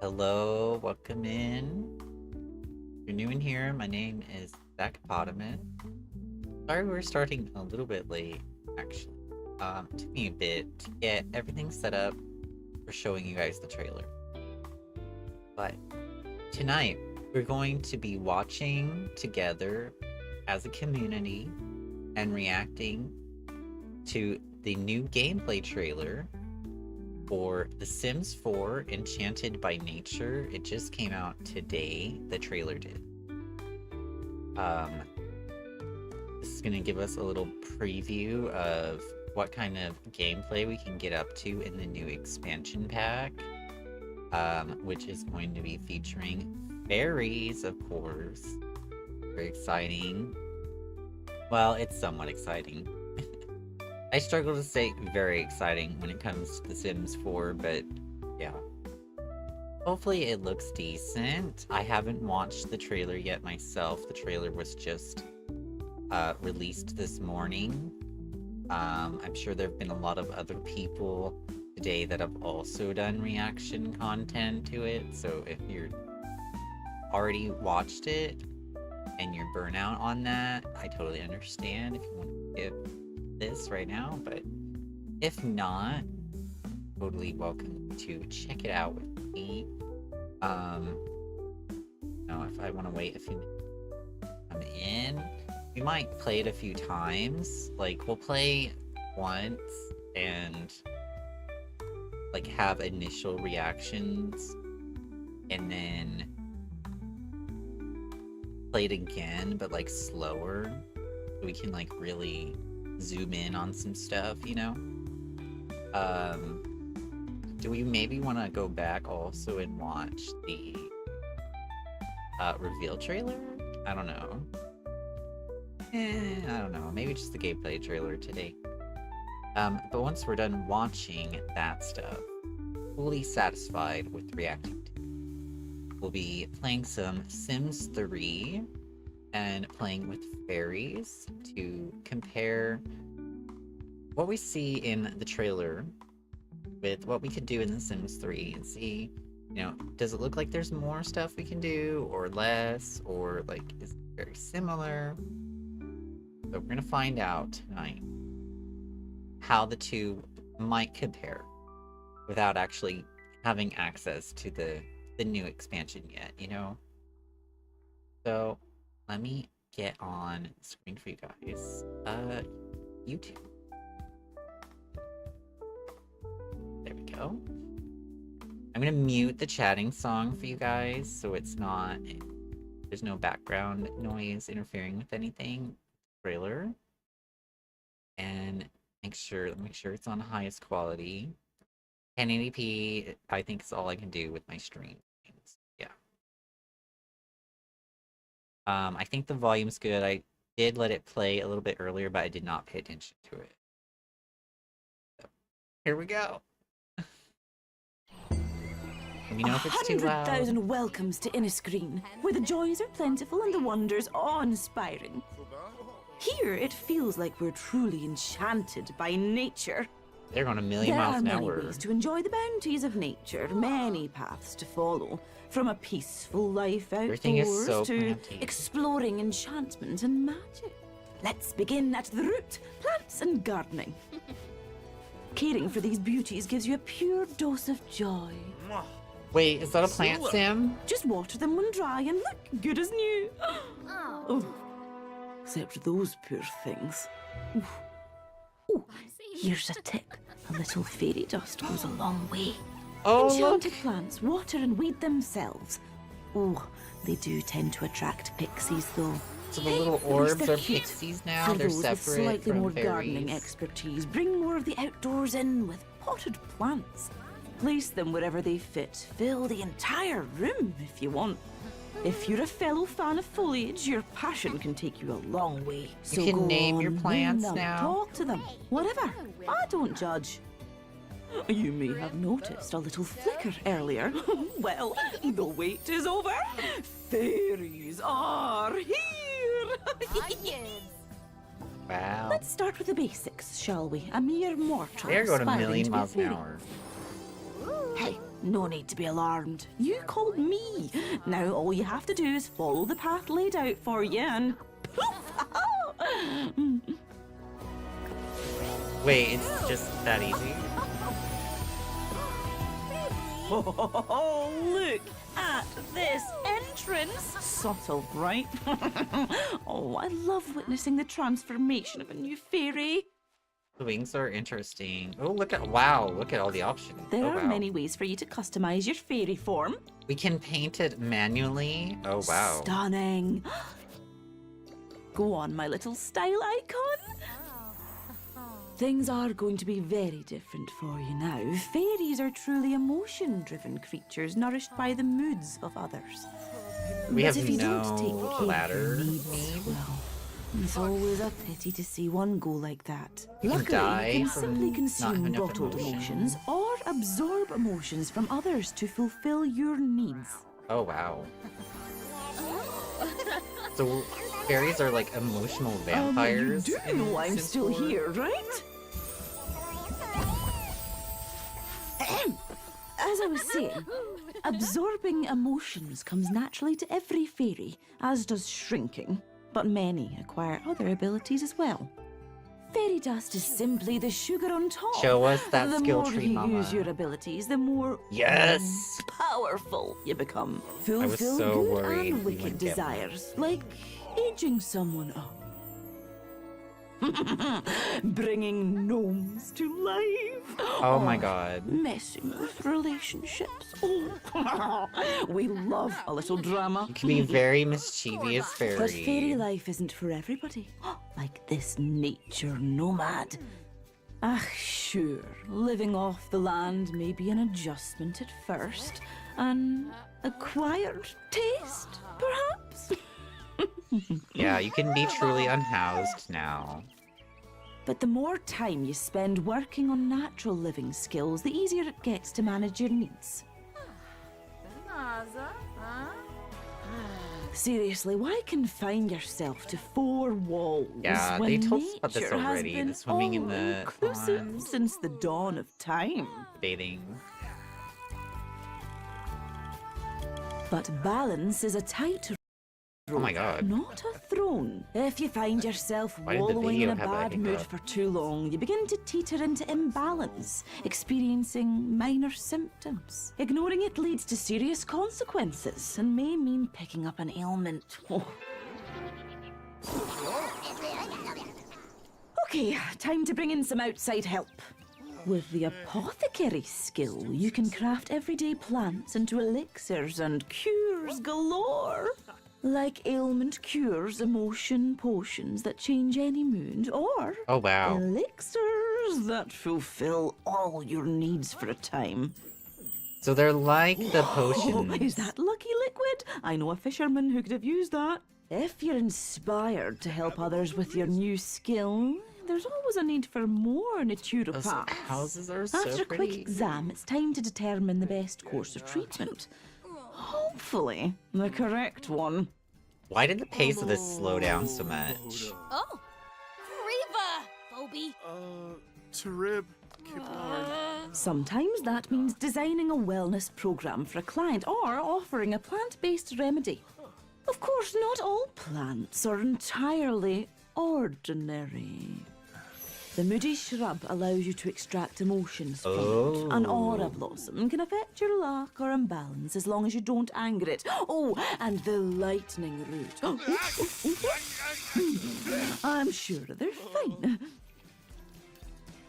Hello, welcome in. If you're new in here, my name is Zachapotamus. Sorry we're starting a little bit late, actually. It took me a bit to get everything set up for showing you guys the trailer. But tonight, we're going to be watching together as a community and reacting to the new gameplay trailer for The Sims 4 Enchanted by Nature. It just came out today, the trailer did. This is gonna give us a little preview of what kind of gameplay we can get up to in the new expansion pack, which is going to be featuring fairies, of course. Very exciting. Well, it's somewhat exciting. I struggle to say very exciting when it comes to The Sims 4, but yeah. Hopefully it looks decent. I haven't watched the trailer yet myself. The trailer was just released this morning. I'm sure there have been a lot of other people today that have also done reaction content to it, so if you're already watched it and you're burnt out on that, I totally understand if you want to give this right now, but if not, totally welcome to check it out with me. Now if I want to wait a few minutes to come in, we might play it a few times. Like, we'll play once and like have initial reactions and then play it again, but like slower, so we can like really zoom in on some stuff, you know? Do we maybe want to go back also and watch the reveal trailer? I don't know. I don't know. Maybe just the gameplay trailer today. But once we're done watching that stuff, fully satisfied with reacting to, we'll be playing some Sims 3 and playing with fairies to compare what we see in the trailer with what we could do in The Sims 3 and see, you know, does it look like there's more stuff we can do or less, or like is it very similar? So we're gonna find out tonight how the two might compare without actually having access to the new expansion yet, you know? So let me get on screen for you guys. YouTube. There we go. I'm gonna mute the chatting song for you guys so it's not, there's no background noise interfering with anything. Trailer. And make sure it's on highest quality. 1080p, I think is all I can do with my stream. Yeah. I think the volume's good. I did let it play a little bit earlier, but I did not pay attention to it. So, here we go. Let me know if it's too loud. 100,000 welcomes to Innisgreen, where the joys are plentiful and the wonders awe-inspiring. Here, it feels like we're truly enchanted by nature. They're going a million miles an hour. There are many ways to enjoy the bounties of nature, many paths to follow, from a peaceful life Everything is outdoors so to planty. exploring enchantment and magic. Let's begin at the root, plants and gardening. Caring for these beauties gives you a pure dose of joy. Wait, is that a plant sim? Just water them when dry and look good as new. Oh, except those poor things. Oh, here's a tip. A little fairy dust goes a long way. Oh, Enchanted look. plants water and weed themselves. Oh, they do tend to attract pixies, though. So the little At least orbs they're are cute. pixies now? For They're those with separate slightly from more gardening fairies. expertise, bring more of the outdoors in with potted plants. Place them wherever they fit. Fill the entire room if you want. If you're a fellow fan of foliage, your passion can take you a long way. So can go name on, your plants name them, now. Talk to them. Whatever. I don't judge. You may have noticed a little flicker earlier. Well, the wait is over. Fairies are here. Wow. Let's start with the basics, shall we? A mere mortal. They're going a aspiring million to be a miles an fairy. hour. Hey, no need to be alarmed. You called me. Now all you have to do is follow the path laid out for you and poof! Wait, it's just that easy? Oh, look at this entrance. Subtle, right? Oh, I love witnessing the transformation of a new fairy. The wings are interesting. Oh, look at all the options. There Oh, are wow. many ways for you to customize your fairy form. We can paint it manually. Oh, wow. Stunning. Go on, my little style icon. Things are going to be very different for you now. Fairies are truly emotion-driven creatures nourished by the moods of others. We But have if you don't no take care of your ladder needs, made. well, it's always a pity to see one go like that. You can Luckily, die you can from simply not consume having enough bottled emotions. emotions or absorb emotions from others to fulfill your needs. Oh, wow. So fairies are like emotional vampires? You do in know I'm Sims still 4? here, right? As I was saying, absorbing emotions comes naturally to every fairy, as does shrinking, but many acquire other abilities as well. Fairy dust is simply the sugar on top. Show us that the skill more tree, you Mama. use your abilities, the more Yes! powerful you become. was Fulfill so good worried and we wicked wouldn't get one. desires, like aging someone up. Bringing gnomes to life. Oh my god. Messing with relationships. Oh, we love a little drama. You can be very mischievous fairy. But fairy life isn't for everybody. Like this nature nomad. Ah, sure, living off the land may be an adjustment at first. An acquired taste, perhaps? Yeah, you can be truly unhoused now. But the more time you spend working on natural living skills, the easier it gets to manage your needs. Seriously, why confine yourself to 4 walls Yeah, when they told us about this nature has already, been the swimming in the all-inclusive pond. since the dawn of time? Bathing. But balance is a tightrope, Oh my god. not a throne. If you find yourself Why did the wallowing in video a have a bad mood hiccup? for too long, you begin to teeter into imbalance, experiencing minor symptoms. Ignoring it leads to serious consequences and may mean picking up an ailment. Oh. Okay, time to bring in some outside help. With the apothecary skill, you can craft everyday plants into elixirs and cures galore. Like ailment cures, emotion potions that change any mood, or Oh wow. elixirs that fulfill all your needs for a time. So they're like the Oh, potions. is that lucky liquid? I know a fisherman who could have used that. If you're inspired to help others with your new skill, there's always a need for more Those naturopaths. houses are so After a quick pretty. exam, it's time to determine the best course of treatment. Hopefully, the correct one. Why did the pace of this slow down so much? Oh, Riva, Phoebe. Tarib, Kiplar. Sometimes that means designing a wellness program for a client or offering a plant-based remedy. Of course, not all plants are entirely ordinary. The moody shrub allows you to extract emotions from it. An aura blossom can affect your luck or imbalance as long as you don't anger it. Oh, and the lightning root. I'm sure they're fine.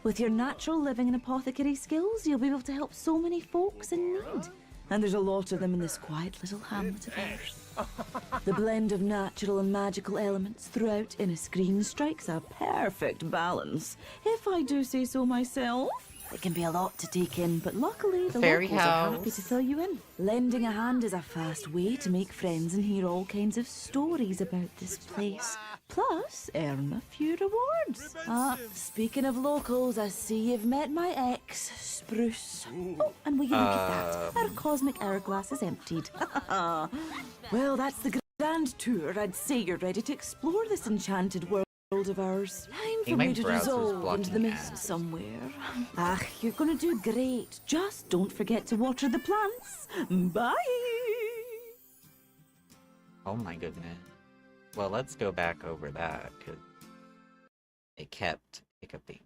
With your natural living and apothecary skills, you'll be able to help so many folks in need. And there's a lot of them in this quiet little hamlet of ours. The blend of natural and magical elements throughout Innisgreen strikes a perfect balance, if I do say so myself. It can be a lot to take in, but luckily the Fairy locals are happy house. to fill you in. Lending a hand is a fast way to make friends and hear all kinds of stories about this place. Plus, earn a few rewards. Speaking of locals, I see you've met my ex, Spruce. Oh, and will you look at that? Our cosmic hourglass is emptied. Well, that's the grand tour. I'd say you're ready to explore this enchanted world. World of ours. Time for my me to browser's dissolve into the blocking mist ads. somewhere. Ah, you're gonna do great. Just don't forget to water the plants. Bye! Oh my goodness. Well, let's go back over that, because it kept hiccuping.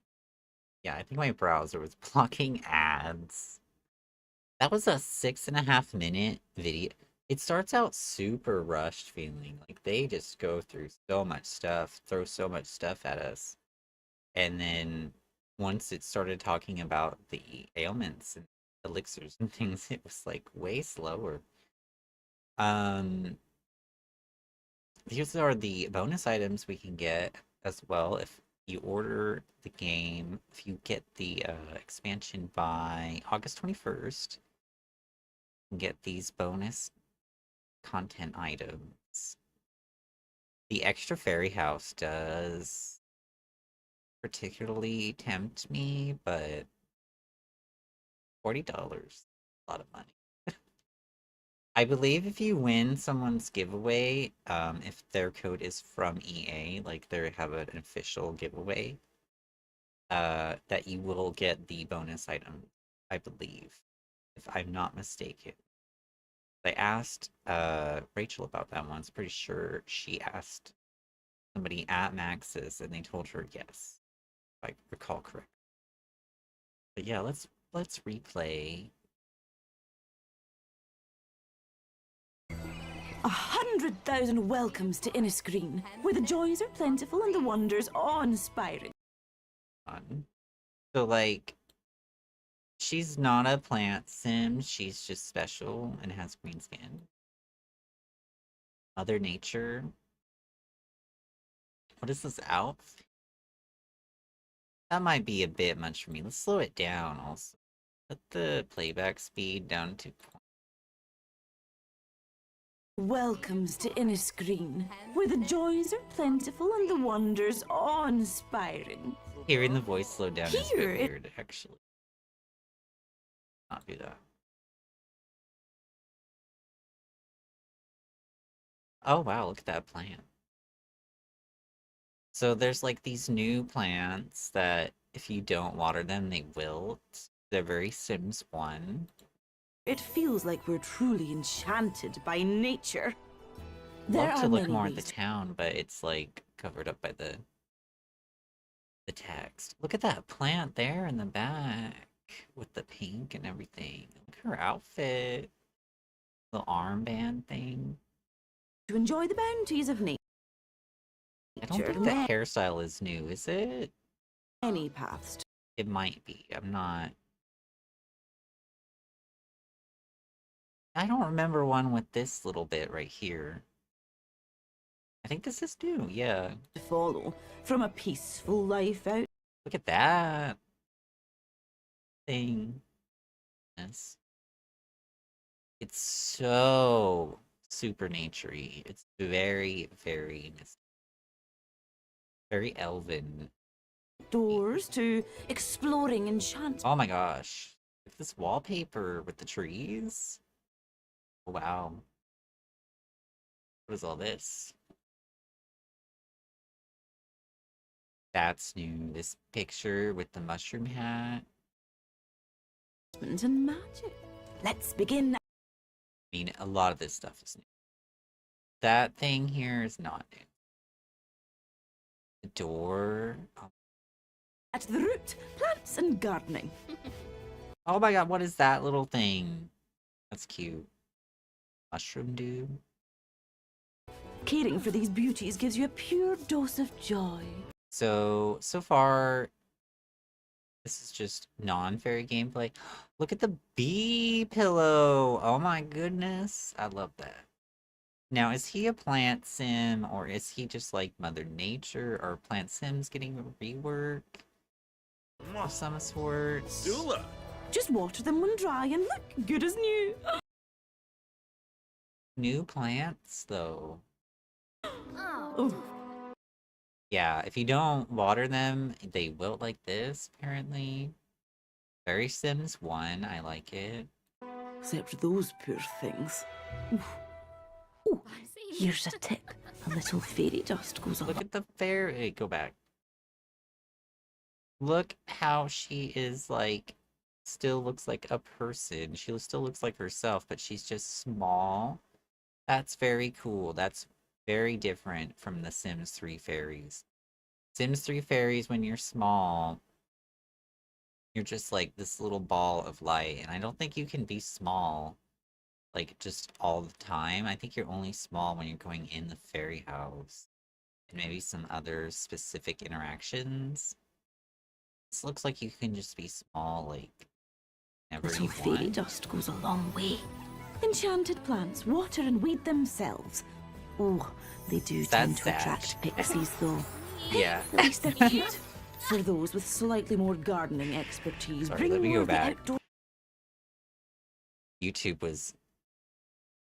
Yeah, I think my browser was blocking ads. That was a 6.5-minute video. It starts out super rushed feeling. Like, they just go through so much stuff, throw so much stuff at us. And then, once it started talking about the ailments and elixirs and things, it was, like, way slower. These are the bonus items we can get as well if you order the game. If you get the expansion by August 21st, you can get these bonus content items. The extra fairy house does particularly tempt me, but $40, a lot of money. I believe if you win someone's giveaway, if their code is from EA, like they have an official giveaway, that you will get the bonus item, I believe, if I'm not mistaken. I asked Rachel about that once. Pretty sure she asked somebody at Max's, and they told her yes, if I recall correctly. But yeah, let's replay. 100,000 welcomes to Innisgreen, where the joys are plentiful and the wonders awe-inspiring. So, like, she's not a plant sim, she's just special and has green skin. Mother Nature. What is this outfit? That might be a bit much for me. Let's slow it down also. Put the playback speed down to 2. Welcomes to Innisgreen, where the joys are plentiful and the wonders awe-inspiring. Hearing the voice slow down is a bit Here it- weird, actually. Not do that. Oh wow, look at that plant. So there's like these new plants that if you don't water them, they wilt. They're very Sims 1. It feels like we're truly enchanted by nature. There Love to are look many more at the ways town, but it's like covered up by the text. Look at that plant there in the back with the pink and everything. Look at her outfit. The armband thing. to enjoy the bounties of nature. I don't think the hairstyle is new, is it? Many paths. It might be. I'm not. I don't remember one with this little bit right here. I think this is new, yeah. To follow from a peaceful life out. Look at that thing. Yes. It's so super naturey. It's very, very very elven. Doors to exploring enchantment. Oh my gosh. Look at this wallpaper with the trees. Wow. What is all this? That's new. This picture with the mushroom hat. And magic. Let's begin. I mean, a lot of this stuff is new. That thing here is not new. The door. Oh. At the root, plants and gardening. Oh my god, what is that little thing? That's cute. Mushroom dude. Caring for these beauties gives you a pure dose of joy. So far, this is just non-fairy gameplay. Look at the bee pillow! Oh my goodness. I love that. Now, is he a plant sim, or is he just like Mother Nature, or Plant Sims getting a rework of some sort? Dula! Just water them when dry and look good as new. New plants, though. Oh, Yeah, if you don't water them, they wilt like this, apparently. Very Sims 1, I like it. except those poor things. Ooh, here's a tip. A little fairy dust goes Look along. at the fairy. Go back. Look how she is like, still looks like a person. She still looks like herself, but she's just small. That's very cool. That's very different from the Sims 3 fairies. Sims 3 fairies, when you're small, you're just like this little ball of light. And I don't think you can be small, like, just all the time. I think you're only small when you're going in the fairy house. And maybe some other specific interactions. This looks like you can just be small, like, whenever Little you fairy want. dust goes a long way. Enchanted plants water and weed themselves. Oh, they do tend That's to attract sad. pixies, though. Yeah. At least they're cute. For those with slightly more gardening expertise, Sorry, bring let me more go of the back. outdoor. YouTube was...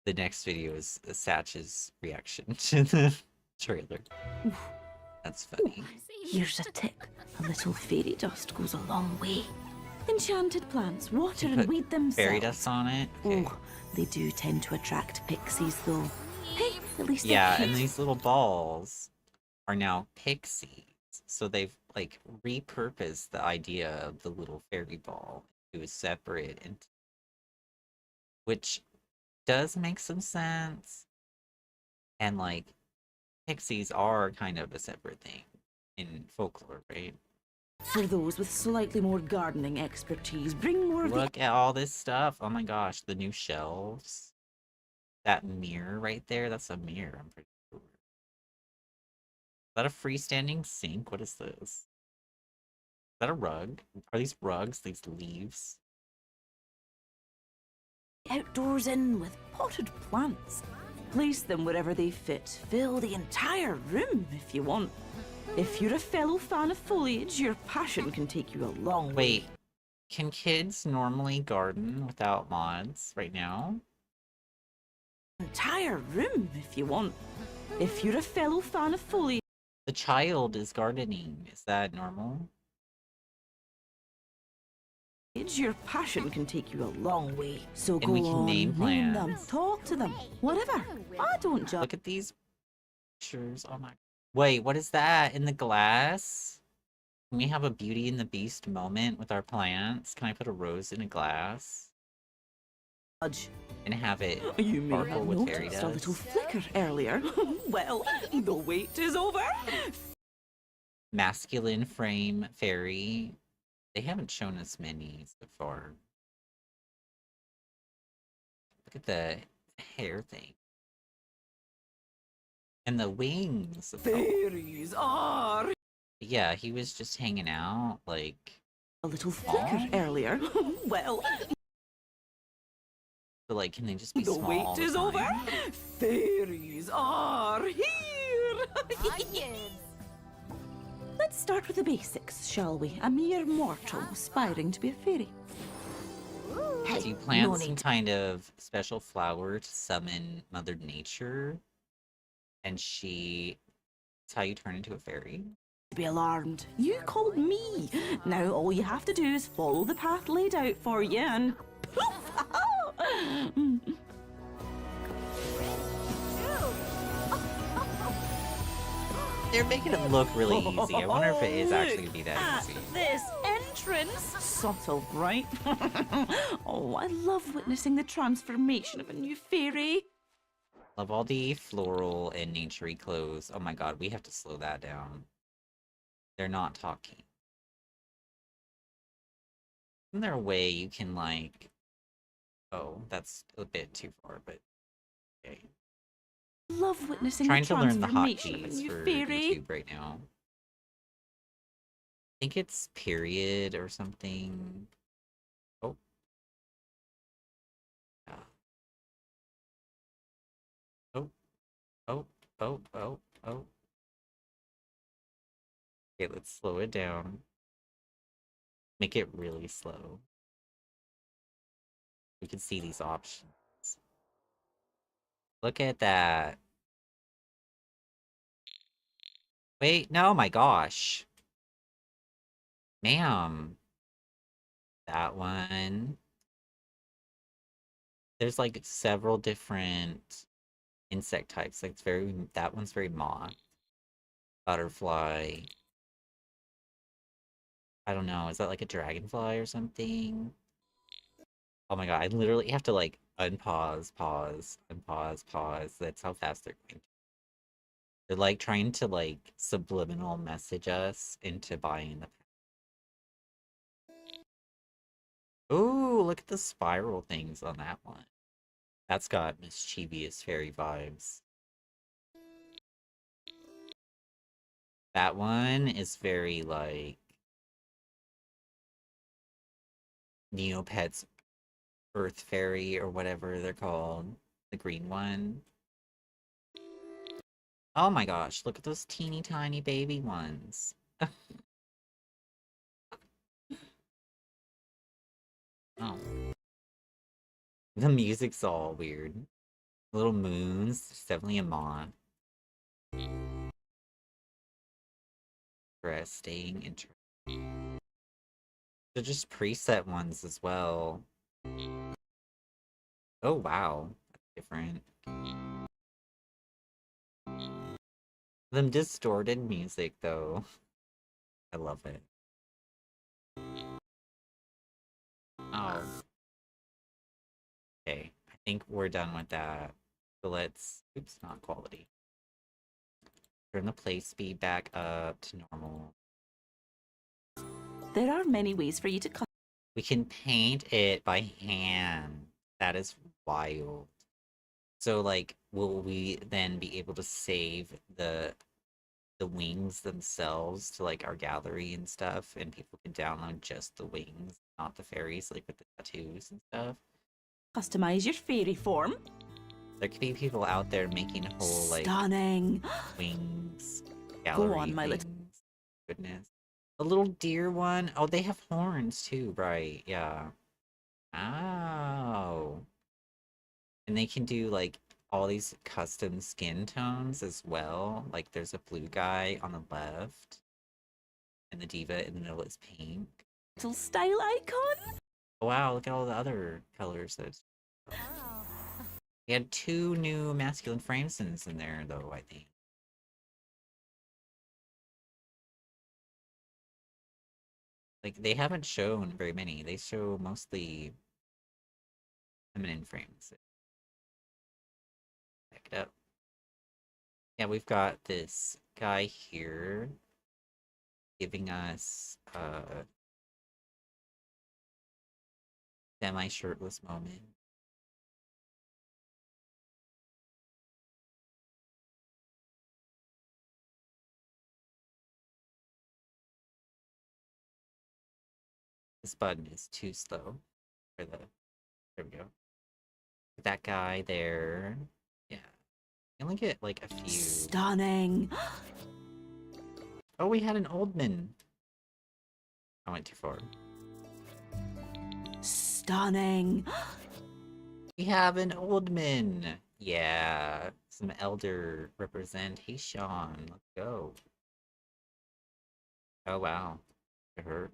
The next video is Satch's reaction to the trailer. That's funny. Here's a tip. A little fairy dust goes a long way. Enchanted plants water You and put weed themselves. fairy dust on it? Okay. Oh, they do tend to attract pixies, though. Hey, at least Yeah, they're and cute. these little balls are now pixies. So they've, like, repurposed the idea of the little fairy ball to a separate entity. Which does make some sense. And, like, pixies are kind of a separate thing in folklore, right? For those with slightly more gardening expertise, bring more of the. Look at all this stuff. Oh my gosh, the new shelves. That mirror right there, that's a mirror, I'm pretty sure. Is that a freestanding sink? What is this? Is that a rug? Are these rugs? These leaves? Outdoors in with potted plants. Place them wherever they fit. Fill the entire room if you want. If you're a fellow fan of foliage, your passion can take you a long way. Wait, can kids normally garden without mods right now? Entire room if you want. If you're a fellow fan of foliage. The child is gardening. Is that normal? Your passion can take you a long way. So And go we can on, name them, plants. talk to them, whatever. I don't judge. Look at these pictures. Oh my. Wait, what is that in the glass? Can we have a Beauty and the Beast moment with our plants? Can I put a rose in a glass and have it You may sparkle have with fairy noticed a little dust? flicker earlier. Well, the wait is over. Masculine frame fairy. They haven't shown us many so far. Look at the hair thing. And the wings. Oh, Fairies are. yeah, he was just hanging out, like... A little flicker earlier. Well, But, like, can they just be the small wait all the is over. time? Fairies are here. Let's start with the basics, shall we? A mere mortal aspiring to be a fairy. Do you plant some kind of special flower to summon Mother Nature? And that's how you turn into a fairy? Be alarmed. You called me. Now all you have to do is follow the path laid out for you and poof! They're making it look really easy. I wonder if it is actually going to be that At easy. this entrance. Subtle, right? Oh, I love witnessing the transformation of a new fairy. Love all the floral and naturey clothes. Oh my god, we have to slow that down. They're not talking. Isn't there a way you can, like... Oh, that's a bit too far, but... Okay. Love witnessing Trying the to learn the transformation of a hotkeys new for fairy. YouTube right now. I think it's period or something. Oh. Yeah. Oh. Oh. Oh. Oh. Oh. Okay, let's slow it down. Make it really slow. We can see these options. Look at that. Wait, no, my gosh. Ma'am. That one. There's like several different insect types. Like, it's very, that one's very moth. Butterfly. I don't know. Is that like a dragonfly or something? Oh my god, I literally have to like unpause, pause, unpause, pause. That's how fast they're going. They're like trying to like subliminal message us into buying the pack. Ooh, look at the spiral things on that one. That's got mischievous fairy vibes. That one is very like Neopets Earth Fairy or whatever they're called. The green one. Oh my gosh, look at those teeny tiny baby ones. Oh. The music's all weird. Little moons, it's definitely a moth. Interesting, interesting. They're just preset ones as well. Oh wow, that's different. Them distorted music though. I love it. Oh. Okay, I think we're done with that. So let's, oops, not quality. Turn the play speed back up to normal. There are many ways for you to We can paint it by hand. That is wild. So like, will we then be able to save the wings themselves to like our gallery and stuff, and people can download just the wings, not the fairies, like with the tattoos and stuff? customize your fairy form. There could be people out there making a whole like Stunning. wings gallery. on, my little- things. Goodness. A little deer one. Oh, they have horns too, right? Yeah. Oh. And they can do like all these custom skin tones as well. Like there's a blue guy on the left, and the diva in the middle is pink. Little style icon. Oh, wow, look at all the other colors. We had 2 new masculine framesons in there, though, I think. Like, they haven't shown very many. They show mostly feminine frames. Back it up. Yeah, we've got this guy here giving us semi-shirtless moment. This button is too slow for the. There we go. That guy there. Yeah. You only get like a few. Stunning. Oh, we had an Oldman. I went too far. Stunning. We have an Oldman. Yeah. Some elder representation. Let's go. Oh, wow. It hurt.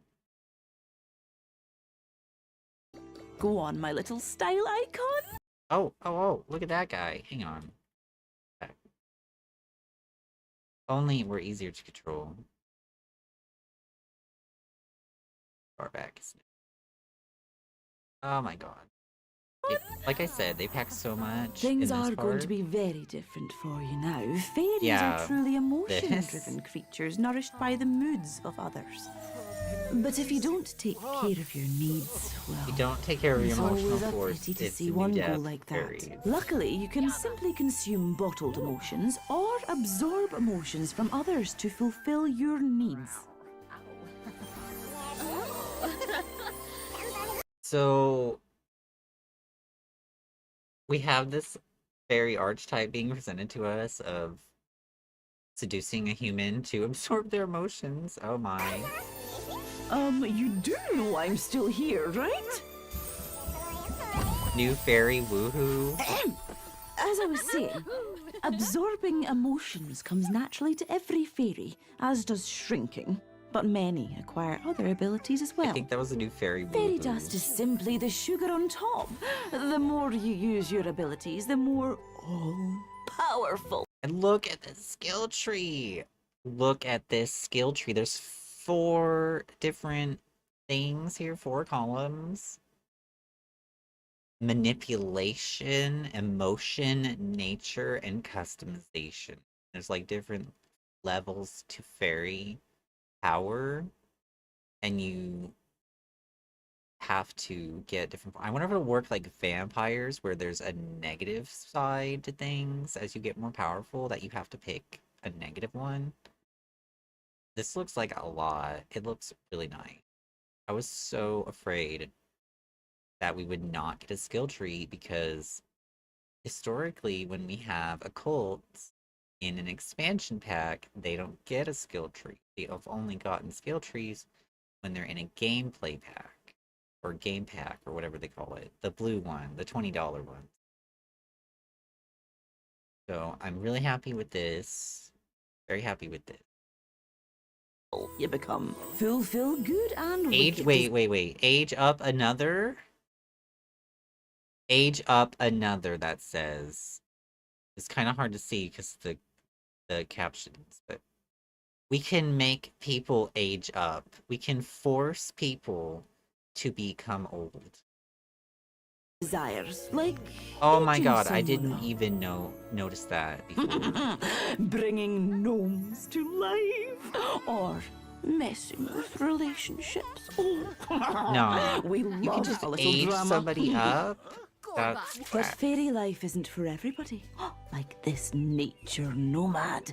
Go on, my little style icon. Oh, look at that guy. Hang on. Back. Only we're easier to control. Far back. Oh my god. Like I said, they pack so much. Things in this are going to part. be very different for you now. Fairies Yeah, are truly emotion-driven this. creatures nourished by the moods of others. But if you don't take care of your needs, well, You don't take care of your it's emotional always a force. pity to It's see the one new go death like that. fairies. Luckily, you can simply consume bottled emotions or absorb emotions from others to fulfill your needs. So we have this fairy archetype being presented to us of seducing a human to absorb their emotions. Oh my. You do know I'm still here, right? New fairy woohoo. As I was saying, absorbing emotions comes naturally to every fairy, as does shrinking. But many acquire other abilities as well. I think that was a new fairy Fairy woohoo. dust is simply the sugar on top. The more you use your abilities, the more powerful. And look at this skill tree. Look at this skill tree. There's 4 different things here, 4 columns. Manipulation, emotion, nature, and customization. There's like different levels to fairy power, and you have to get different. I wonder if it'll work like vampires, where there's a negative side to things as you get more powerful, that you have to pick a negative one. This looks like a lot. It looks really nice. I was so afraid that we would not get a skill tree because historically, when we have occults in an expansion pack, they don't get a skill tree. They've only gotten skill trees when they're in a gameplay pack or game pack or whatever they call it. The blue one, the $20 one. So I'm really happy with this. Very happy with this. You become fulfill good and Age, wait. Age up another? Age up another, that says. It's kind of hard to see because the captions, but we can make people age up. We can force people to become old. Desires, like Oh my eating god, I someone didn't up. even notice that before. Bringing gnomes to life, or messing with relationships. Oh, No, we you can love just a little age drama. somebody up. That's But fairy life isn't for everybody. Like this nature nomad.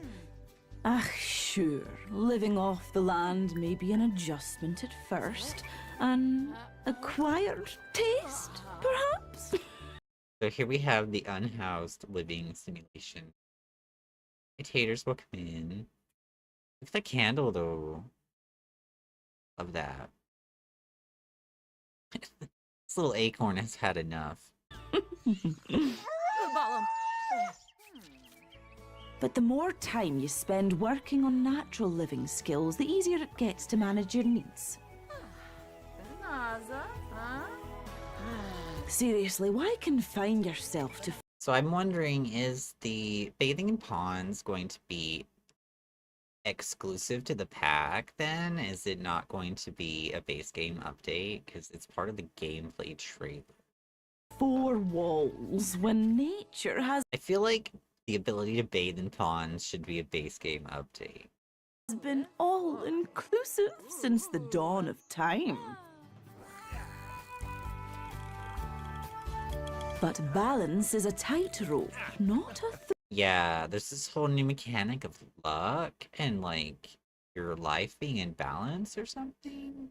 Ah, sure, living off the land may be an adjustment at first. An acquired taste, perhaps? So here we have the unhoused living simulation. Imitators will come in. Look at the candle, though. Love that. This little acorn has had enough. But the more time you spend working on natural living skills, the easier it gets to manage your needs. Seriously, why confine yourself to So I'm wondering, is the bathing in ponds going to be exclusive to the pack then? Is it not going to be a base game update? Because it's part of the gameplay trailer. 4 walls when nature has I feel like the ability to bathe in ponds should be a base game update. been all-inclusive since the dawn of time? But balance is a tightrope, not a Yeah, there's this whole new mechanic of luck and like your life being in balance or something.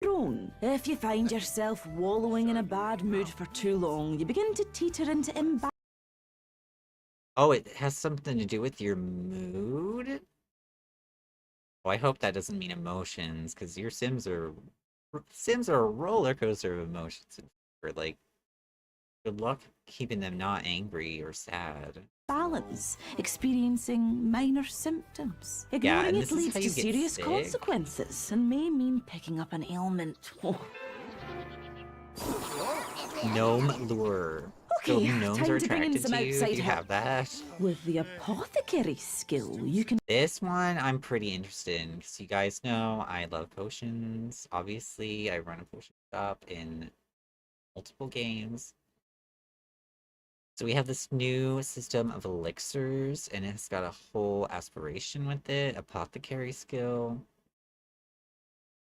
throne. If you find yourself wallowing in a bad mood for too long, you begin to teeter into imbalance. Oh, it has something to do with your mood? Oh, I hope that doesn't mean emotions, because your Sims are a roller coaster of emotions. Or like, good luck keeping them not angry or sad. Balance, experiencing minor symptoms. Yeah, Ignoring and it this is leads how to you get serious sick. consequences and may mean picking up an ailment. Oh. Gnome lure. So Okay, gnomes time are to bring in attracted some to you outside if you help. have that. With the apothecary skill, you can This one I'm pretty interested in because you guys know I love potions. Obviously, I run a potion shop in multiple games. So we have this new system of elixirs, and it's got a whole aspiration with it, apothecary skill.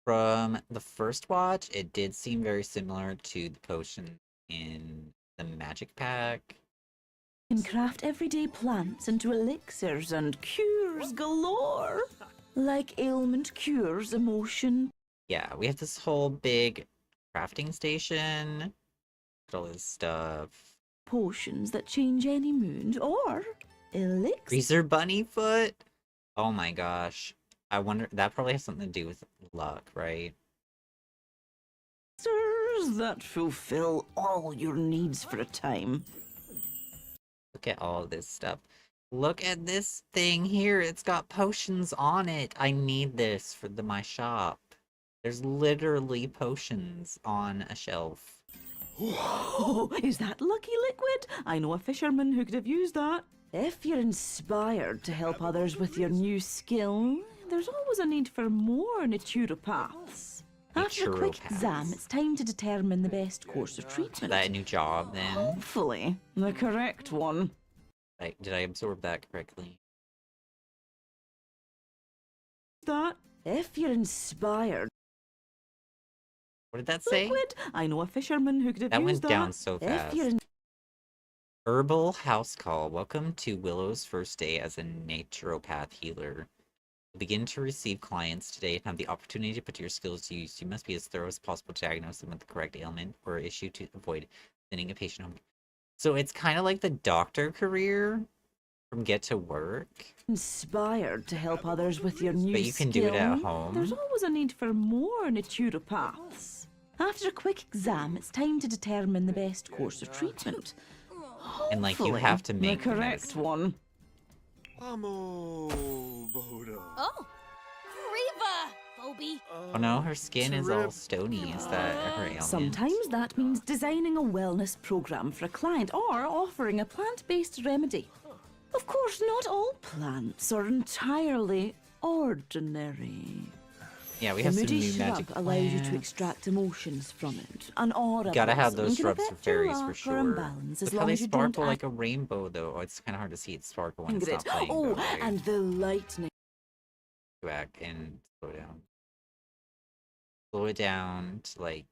From the first watch, it did seem very similar to the potion in the magic pack. craft everyday plants into elixirs and cures galore. Like ailment cures emotion. Yeah, we have this whole big crafting station. All this stuff. Potions that change any mood, or elixirs Freezer bunny foot? Oh my gosh. I wonder, that probably has something to do with luck, right? that fulfill all your needs for a time. Look at all this stuff. Look at this thing here. It's got potions on it. I need this for my shop. There's literally potions on a shelf. Oh, is that lucky liquid? I know a fisherman who could have used that. If you're inspired to help others with your new skill, there's always a need for more naturopaths. After a quick exam, Naturopaths. it's time to determine the best course of Is treatment. that a new job then? Hopefully, the correct one. Did I absorb that correctly? That if you're inspired. What did that say? Liquid? I know a fisherman who could have That used went down so If fast. you're Herbal house call. Welcome to Willow's first day as a naturopath healer. To begin to receive clients today and have the opportunity to put your skills to use, you must be as thorough as possible to diagnose them with the correct ailment or issue to avoid sending a patient home. So it's kind of like the doctor career from Get to Work. inspired to help others with your new But you can do it at skill, home. there's always a need for more naturopaths. After a quick exam, it's time to determine the best course of treatment. And like you Hopefully, have to make the correct medicine. one. Amo Boda. Oh, Riva, Phoebe. Oh no, her skin is all Trip. stony. Is that her ailment? Sometimes that means designing a wellness program for a client or offering a plant-based remedy. Of course, not all plants are entirely ordinary. Yeah, we The have some Moody new shrub magic allows you to plants. extract emotions from it. An aura Gotta have blossom those can shrubs for affect your fairies for luck or sure. imbalance as Look how long they as you don't sparkle like a rainbow, though. Oh, it's kind of hard to see it sparkle when it's anger not it. playing. Oh, though, right? and the lightning. Back and slow down. Slow it down to like.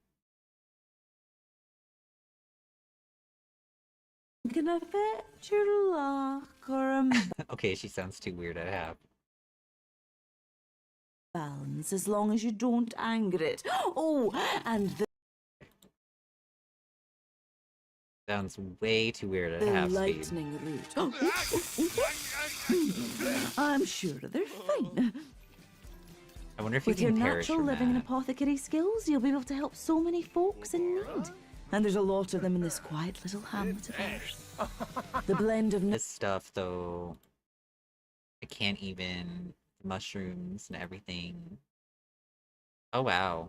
Can affect your luck or Okay, she sounds too weird at half. imbalance as long as you don't anger it. Oh, and the Sounds way too weird at the half speed. lightning root. I'm sure they're fine. I wonder if you With your can perish natural from living and that. apothecary skills, you'll be able to help so many folks in need. And there's a lot of them in this quiet little hamlet of ours. The blend of This stuff, though, I can't even. Mushrooms and everything. Oh wow.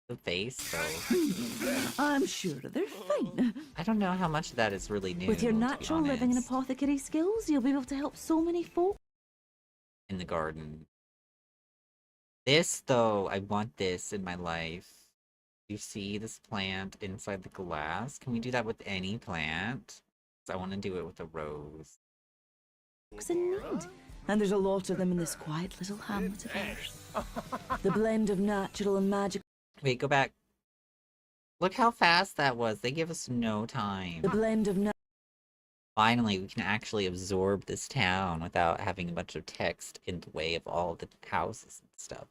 The face, though. I'm sure they're fine. I don't know how much of that is really new. With your to be natural living and honest, apothecary skills, you'll be able to help so many folks. in the garden. This, though, I want this in my life. You see this plant inside the glass? Can we do that with any plant? 'Cause I want to do it with a rose. In need. And there's a lot of them in this quiet little hamlet of ours. The blend of natural and magical. Wait, go back. Look how fast that was. They give us no time. The blend of Finally, we can actually absorb this town without having a bunch of text in the way of all the houses and stuff.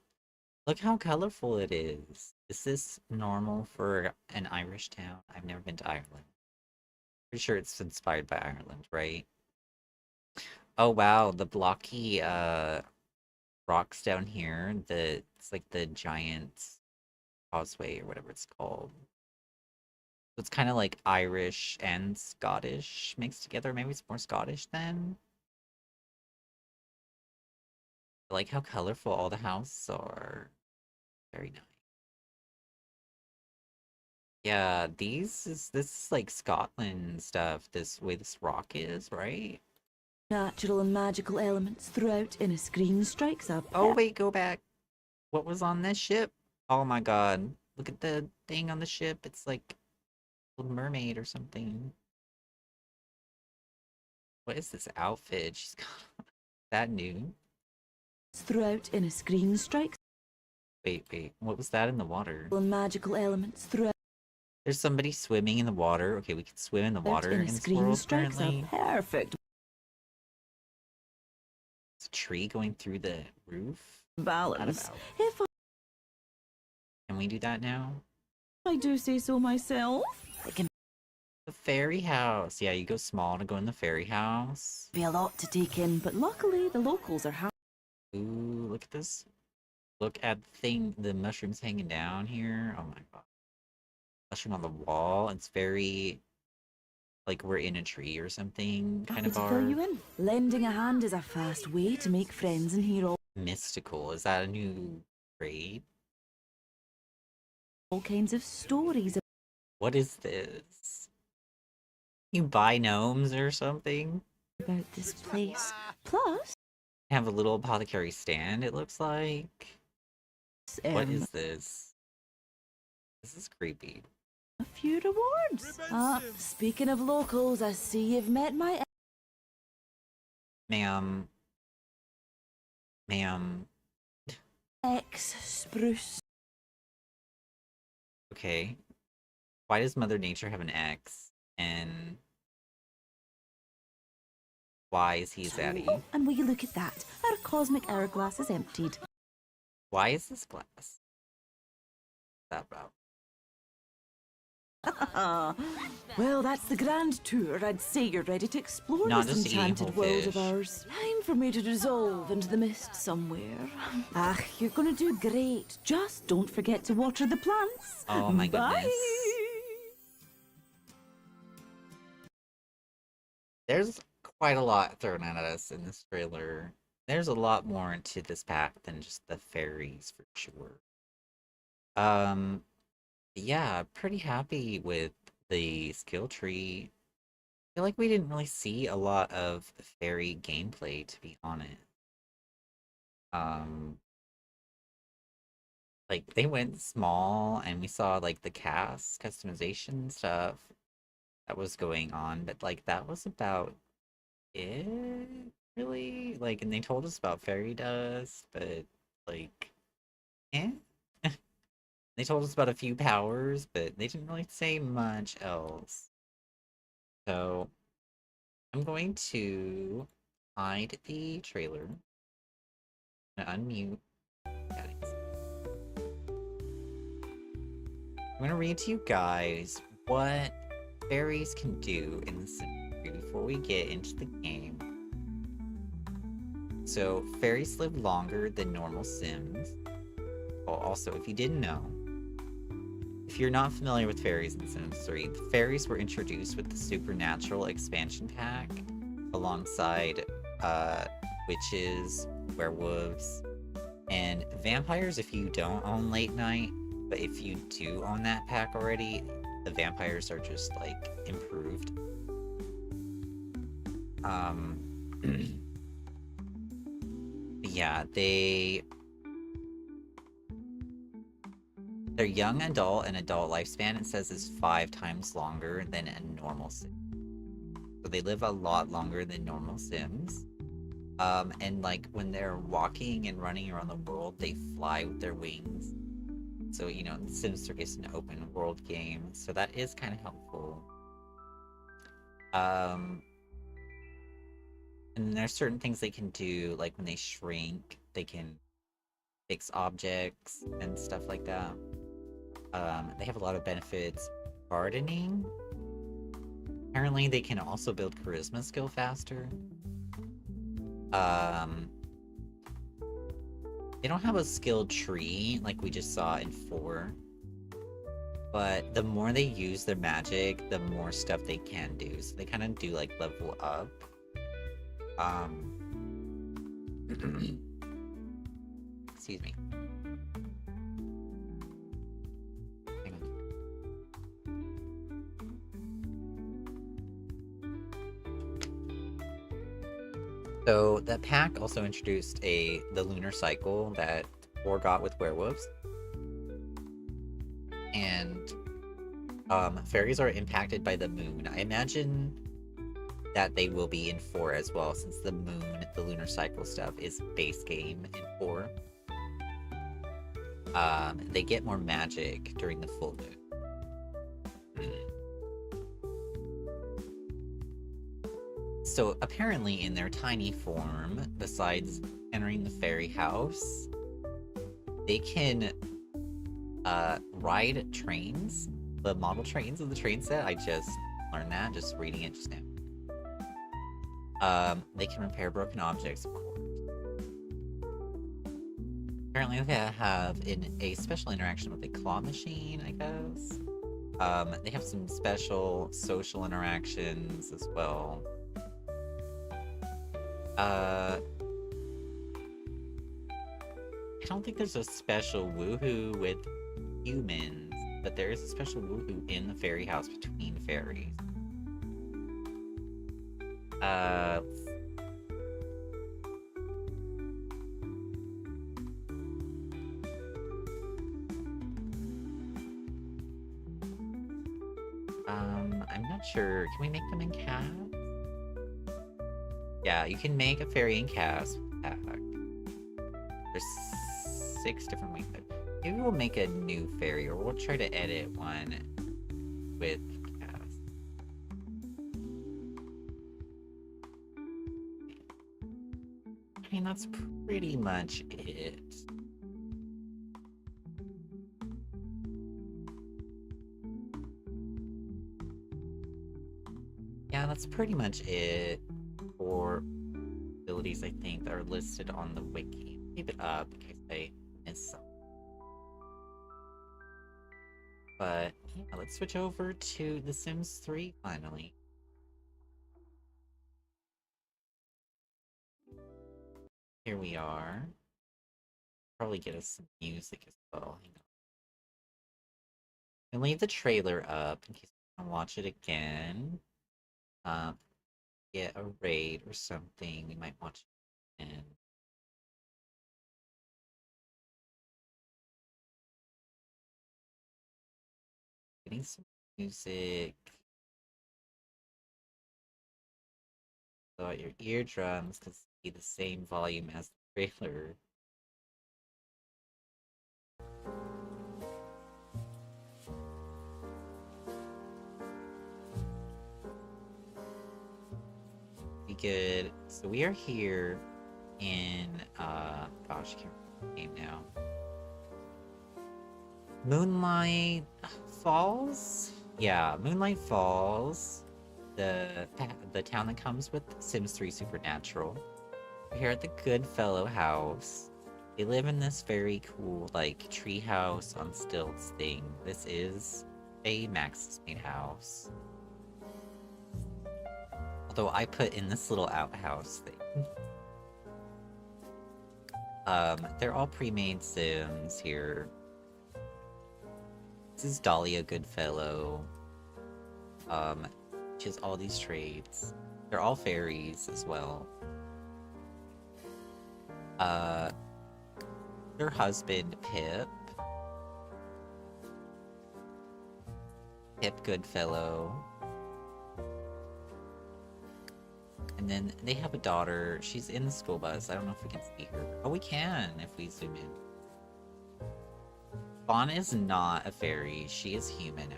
Look how colorful it is. Is this normal for an Irish town? I've never been to Ireland. Pretty sure it's inspired by Ireland, right? Oh wow, the blocky rocks down here. It's like the giant causeway or whatever it's called. So it's kind of like Irish and Scottish mixed together. Maybe it's more Scottish then. I like how colorful all the houses are. Very nice. Yeah, this is like Scotland stuff. This way this rock is, right? natural and magical elements throughout in a screen strikes up. Oh wait, go back. What was on this ship? Oh my god. Look at the thing on the ship. It's like a little mermaid or something. What is this outfit? She's got that new. Throughout in a screen strikes Wait. What was that in the water? and magical elements throughout There's somebody swimming in the water. Okay, we can swim in the water in in a this screen world strikes currently. up. Perfect There's a tree going through the roof. balance. about. If Can we do that now? I do say so myself. It can The fairy house. Yeah, you go small to go in the fairy house. be a lot to take in, but luckily the locals are happy. Ooh, look at this. Look at the mushrooms hanging down here. Oh my god. Mushroom on the wall. It's very like we're in a tree or something kind to of fill you art. in. Lending a hand is a fast way to make friends and hear all Mystical. Is that a new grade? all kinds of stories What is this? You buy gnomes or something? about this place. Plus, Have a little apothecary stand, it looks like. What is this? This is creepy. a few rewards. Speaking of locals, I see you've met my Ma'am. Ma'am. ex-spruce. Okay. Why does Mother Nature have an X? And why is he zaddy? Oh, and will you look at that? Our cosmic hourglass is emptied. Why is this glass? That about? Well, that's the grand tour. I'd say you're ready to explore Not this just eating enchanted whole world of fish. ours. Time for me to dissolve into the mist somewhere. You're gonna do great. Just don't forget to water the plants. Oh my Bye. goodness. There's quite a lot thrown at us in this trailer. There's a lot more to this pack than just the fairies for sure. Yeah, pretty happy with the skill tree. I feel like we didn't really see a lot of fairy gameplay, to be honest. Like they went small and we saw like the cast customization stuff that was going on, but like that was about it, really. Like, and they told us about fairy dust, but like, eh. They told us about a few powers, but they didn't really say much else. So I'm going to hide the trailer. I'm gonna unmute. Guys. I'm gonna read to you guys what fairies can do in the scenario before we get into the game. So, fairies live longer than normal Sims. Oh, also, if you didn't know, if you're not familiar with fairies in Sims 3, the fairies were introduced with the Supernatural expansion pack alongside witches, werewolves, and vampires if you don't own Late Night. But if you do own that pack already, the vampires are just like improved. Yeah, their young adult and adult lifespan, it says, is 5 times longer than a normal sim. So they live a lot longer than normal Sims. And like when they're walking and running around the world, they fly with their wings. So, you know, Sims 3 is an open world game, so that is kind of helpful. And there's certain things they can do, like when they shrink, they can fix objects and stuff like that. They have a lot of benefits. Gardening. Apparently, they can also build charisma skill faster. They don't have a skill tree like we just saw in 4. But the more they use their magic, the more stuff they can do. So they kind of do like level up. Excuse me. Hang on. So that pack also introduced the lunar cycle that 4 got with werewolves. And fairies are impacted by the moon. I imagine that they will be in 4 as well, since the moon, the lunar cycle stuff, is base game in 4. They get more magic during the full moon. So apparently in their tiny form, besides entering the fairy house, they can ride trains, the model trains of the train set. I just learned that, just reading it just now. They can repair broken objects, of course. Apparently they have a special interaction with a claw machine, I guess. They have some special social interactions as well. I don't think there's a special woohoo with humans. but there is a special woohoo in the fairy house between fairies. Uh, I'm not sure. Can we make them in cast? Yeah, you can make a fairy in cast pack. There's 6 different ways. Maybe we'll make a new fairy, or we'll try to edit one with cast. I mean, that's pretty much it. Yeah, that's pretty much it for abilities, I think, that are listed on the wiki. Keep it up in case I miss some. But yeah, let's switch over to The Sims 3 finally. Here we are. Probably get us some music as well. Hang on. And leave the trailer up in case you want to watch it again. Get a raid or something. We might watch it again. Getting some music. So your eardrums can see the same volume as the trailer. Be good. So we are here in gosh, I can't remember the name now. Moonlight Falls? Yeah, Moonlight Falls. The town that comes with Sims 3 Supernatural. We're here at the Goodfellow house. They live in this very cool, like, treehouse on stilts thing. This is a Max's made house. Although I put in this little outhouse thing. They're all pre-made Sims here. This is Dahlia Goodfellow. She has all these traits. They're all fairies as well. Her husband, Pip. Pip Goodfellow. And then they have a daughter. She's in the school bus. I don't know if we can see her. Oh, we can if we zoom in. Fawn is not a fairy. She is human.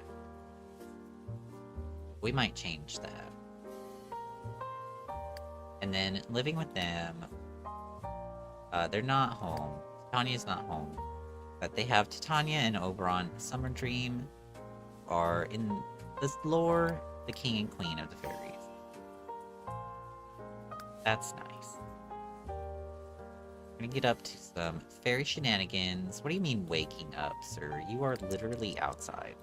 We might change that. And then living with them, they're not home. Titania's not home. But they have Titania and Oberon. Summer Dream are in this lore the king and queen of the fairies. That's nice. We're gonna get up to some fairy shenanigans. What do you mean waking up, sir? You are literally outside.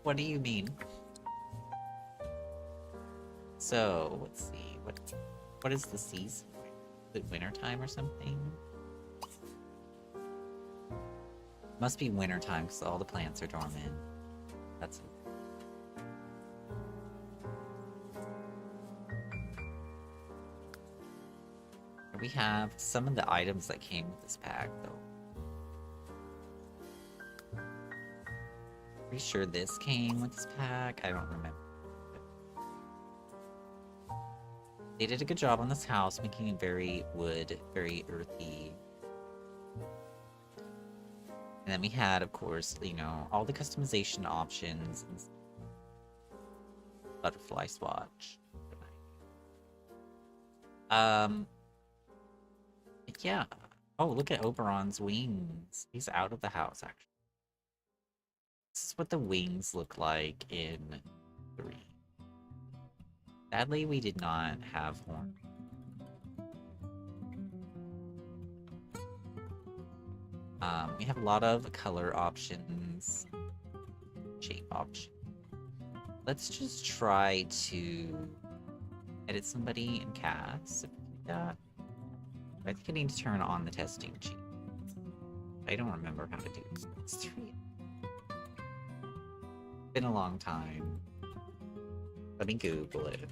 What do you mean? So, let's see. What is the season? Is it wintertime or something? Must be wintertime because all the plants are dormant. That's it. We have some of the items that came with this pack, though. Pretty sure this came with this pack. I don't remember. They did a good job on this house, making it very wood, very earthy. And then we had, of course, you know, all the customization options. And butterfly swatch. Yeah. Oh, look at Oberon's wings. He's out of the house, actually. This is what the wings look like in 3. Sadly, we did not have horn. We have a lot of color options, shape options. Let's just try to edit somebody in cast. If we do that. I think I need to turn on the testing cheat. I don't remember how to do this. It's 3. Been a long time. Let me Google it.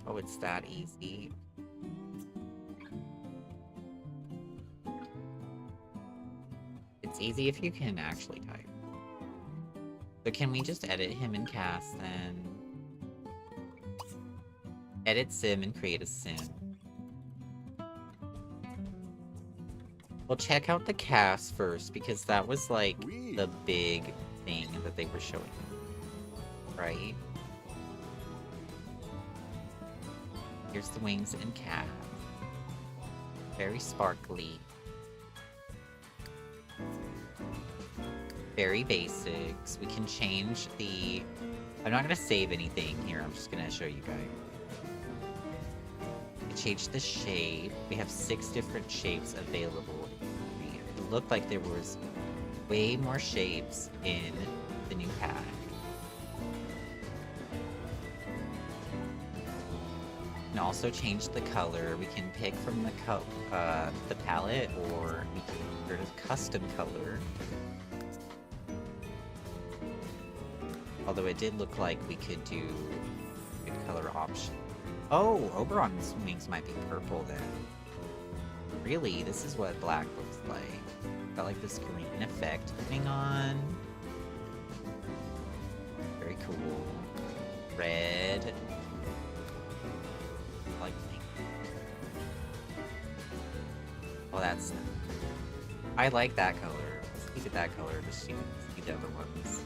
Oh, it's that easy. It's easy if you can actually type. So can we just edit him in cast then? Edit sim and create a sim. We'll check out the cast first because that was like the big thing that they were showing. Right? Here's the wings and cast. Very sparkly. Very basics. We can change the... I'm not going to save anything here. I'm just going to show you guys. We change the shape. We have 6 different shapes available. It looked like there was way more shapes in the new pack. We can also change the color. We can pick from the palette, or we can create a custom color. Although it did look like we could do a good color option. Oh, Oberon's wings might be purple then. Really? This is what black looks like. Got like this green effect going on. Very cool. Red. Like pink. Oh, that's... I like that color. Let's keep it that color just so you can see the other ones.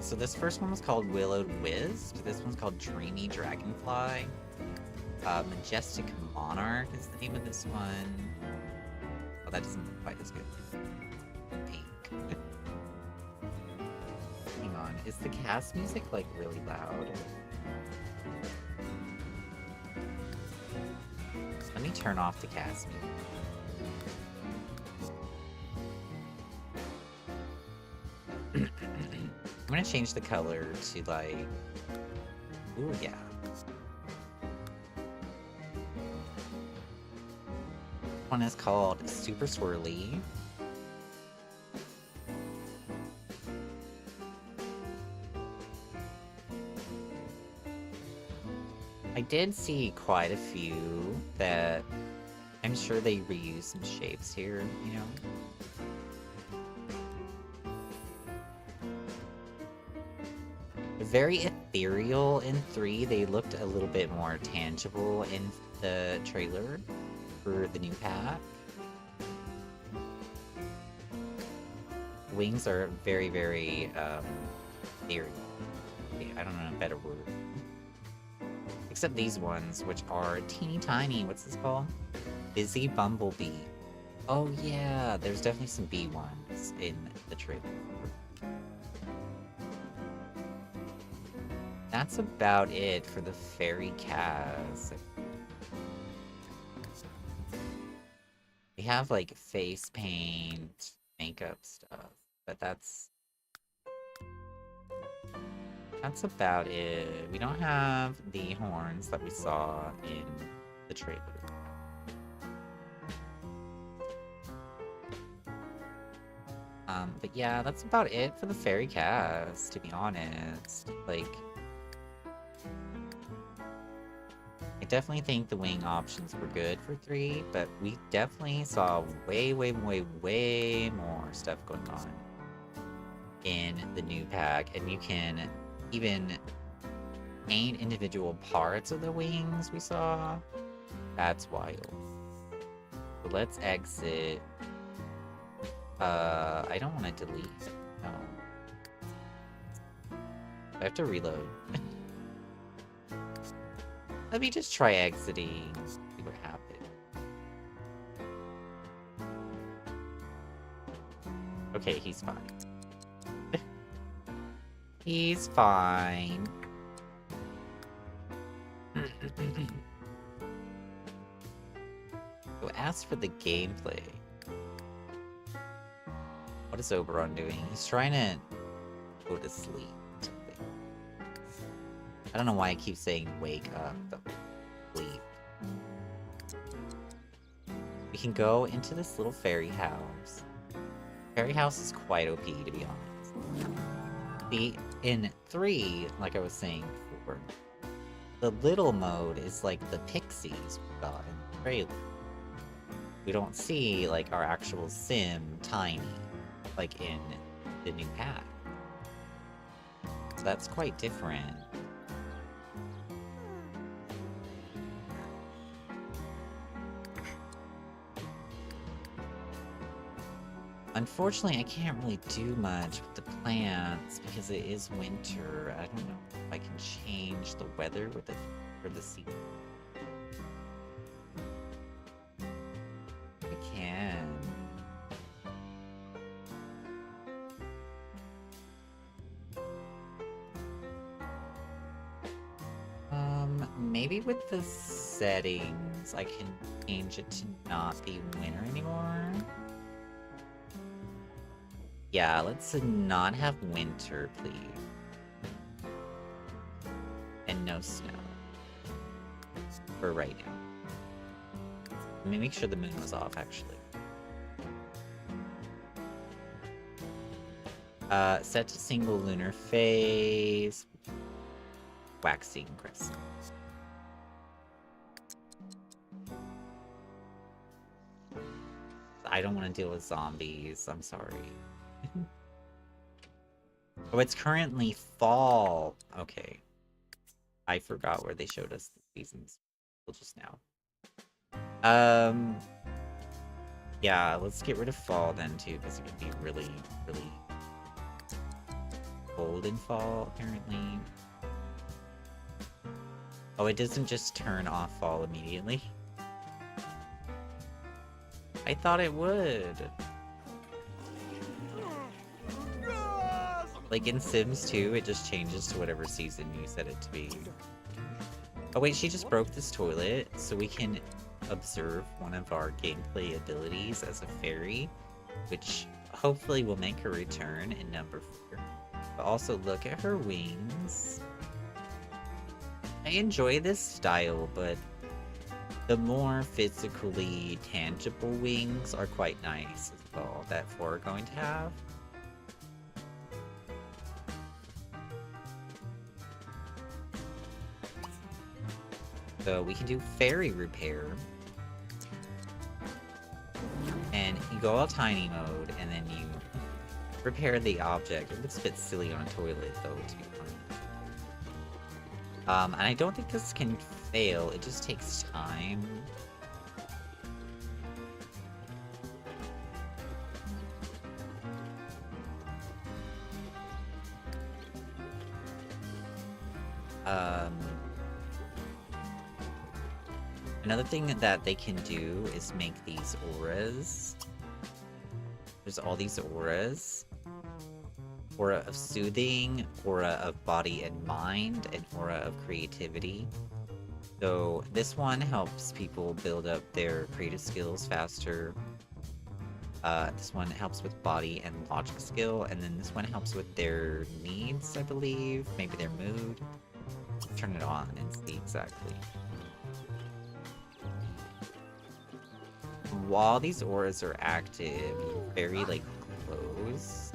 So this first one was called Willowed Wisp. This one's called Dreamy Dragonfly. Majestic Monarch is the name of this one. Oh, that doesn't look quite as good. Pink. Hang on, is the cast music like really loud? Let me turn off the cast music. I'm gonna change the color to like... Ooh, yeah. One is called Super Swirly. I did see quite a few that I'm sure they reuse some shapes here, you know? Very ethereal in 3. They looked a little bit more tangible in the trailer for the new pack. Wings are very, very ethereal. Okay, I don't know a better word. Except these ones, which are teeny tiny. What's this called? Busy Bumblebee. Oh yeah, there's definitely some bee ones in the trailer. That's about it for the fairy cast. We have like face paint, makeup stuff, but that's about it. We don't have the horns that we saw in the trailer. But yeah, that's about it for the fairy cast, to be honest. Like, I definitely think the wing options were good for 3, but we definitely saw way, way, way, way more stuff going on in the new pack, and you can even paint individual parts of the wings we saw. That's wild. So let's exit. I don't want to delete. No. I have to reload. Let me just try exiting. See what happens. Okay, he's fine. He's fine. So as for the gameplay, what is Oberon doing? He's trying to go to sleep. I don't know why I keep saying wake up, but sleep. We can go into this little fairy house. Fairy house is quite OP, to be honest. See, in 3, like I was saying before, the little mode is like the pixies we got in the trailer. We don't see, like, our actual sim tiny, like in the new pack. So that's quite different. Unfortunately, I can't really do much with the plants because it is winter. I don't know if I can change the weather with it for the season. I can. Maybe with the settings, I can change it to not be winter anymore. Yeah, let's not have winter, please. And no snow. For right now. Let me make sure the moon was off, actually. Set to single lunar phase. Waxing crystal. I don't want to deal with zombies. I'm sorry. Oh, it's currently fall. Okay. I forgot where they showed us the seasons. Well, just now. Yeah, let's get rid of fall then too, because it could be really, really cold in fall, apparently. Oh, it doesn't just turn off fall immediately. I thought it would. Like in Sims 2, it just changes to whatever season you set it to be. Oh wait, she just broke this toilet, so we can observe one of our gameplay abilities as a fairy, which hopefully will make her return in number 4. But also look at her wings. I enjoy this style, but the more physically tangible wings are quite nice as well, that 4 are going to have. So we can do fairy repair. And you go all tiny mode, and then you repair the object. It looks a bit silly on a toilet, though, to be honest. And I don't think this can fail, it just takes time. Another thing that they can do is make these auras. There's all these auras. Aura of soothing, aura of body and mind, and aura of creativity. So this one helps people build up their creative skills faster. This one helps with body and logic skill, and then this one helps with their needs, I believe. Maybe their mood. Turn it on and see exactly. While these auras are active, your fairy like glows,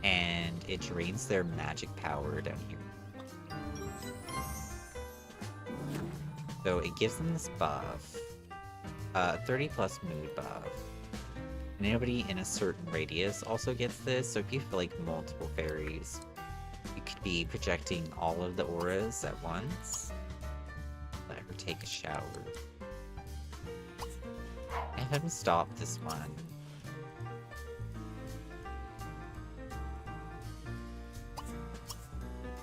and it drains their magic power down here. So it gives them this buff, 30 plus mood buff. And anybody in a certain radius also gets this, so if you feel like multiple fairies, you could be projecting all of the auras at once. Let her take a shower. I haven't stopped this one.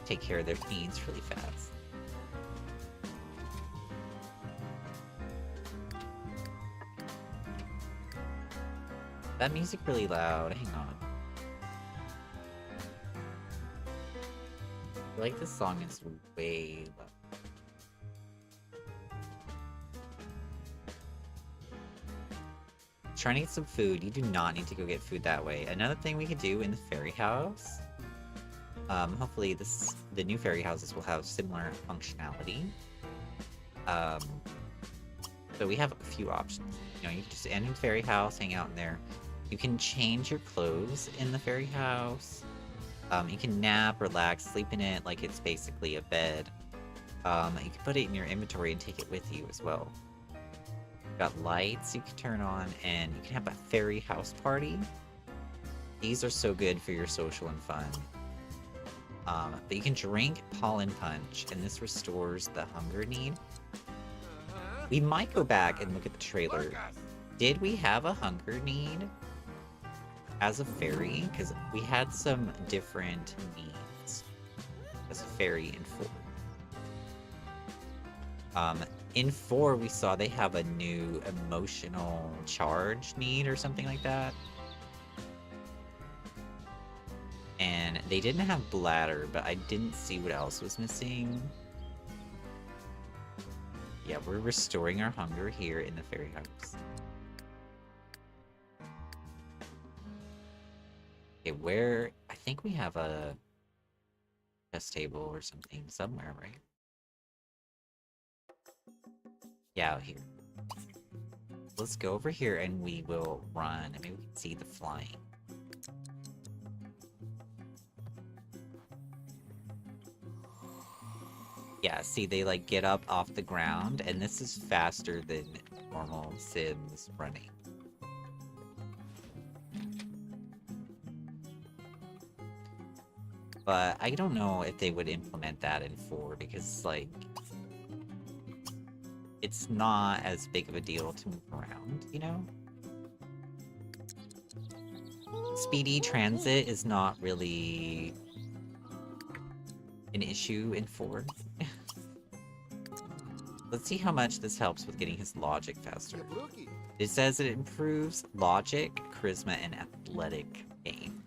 Take care of their needs really fast. That music really loud. Hang on. I feel like this song is way loud. Trying to get some food. You do not need to go get food that way. Another thing we could do in the fairy house Hopefully the new fairy houses will have similar functionality. Um, so we have a few options. You know, you can just end in fairy house, hang out in there. You can change your clothes in the fairy house. You can nap, relax, sleep in it like it's basically a bed. You can put it in your inventory and take it with you as well. You've got lights you can turn on, and you can have a fairy house party. These are so good for your social and fun. But you can drink pollen punch, and this restores the hunger need. We might go back and look at the trailer. Did we have a hunger need as a fairy? Because we had some different needs as a fairy in 4. In 4, we saw they have a new emotional charge need or something like that. And they didn't have bladder, but I didn't see what else was missing. Yeah, we're restoring our hunger here in the fairy house. Okay, where... I think we have a chess table or something somewhere, right? Yeah, out here. Let's go over here and we will run, and maybe we can see the flying. Yeah, see, they like get up off the ground, and this is faster than normal Sims running. But I don't know if they would implement that in 4, because, like, it's not as big of a deal to move around, you know? Speedy transit is not really an issue in 4. Let's see how much this helps with getting his logic faster. It says it improves logic, charisma, and athletic game.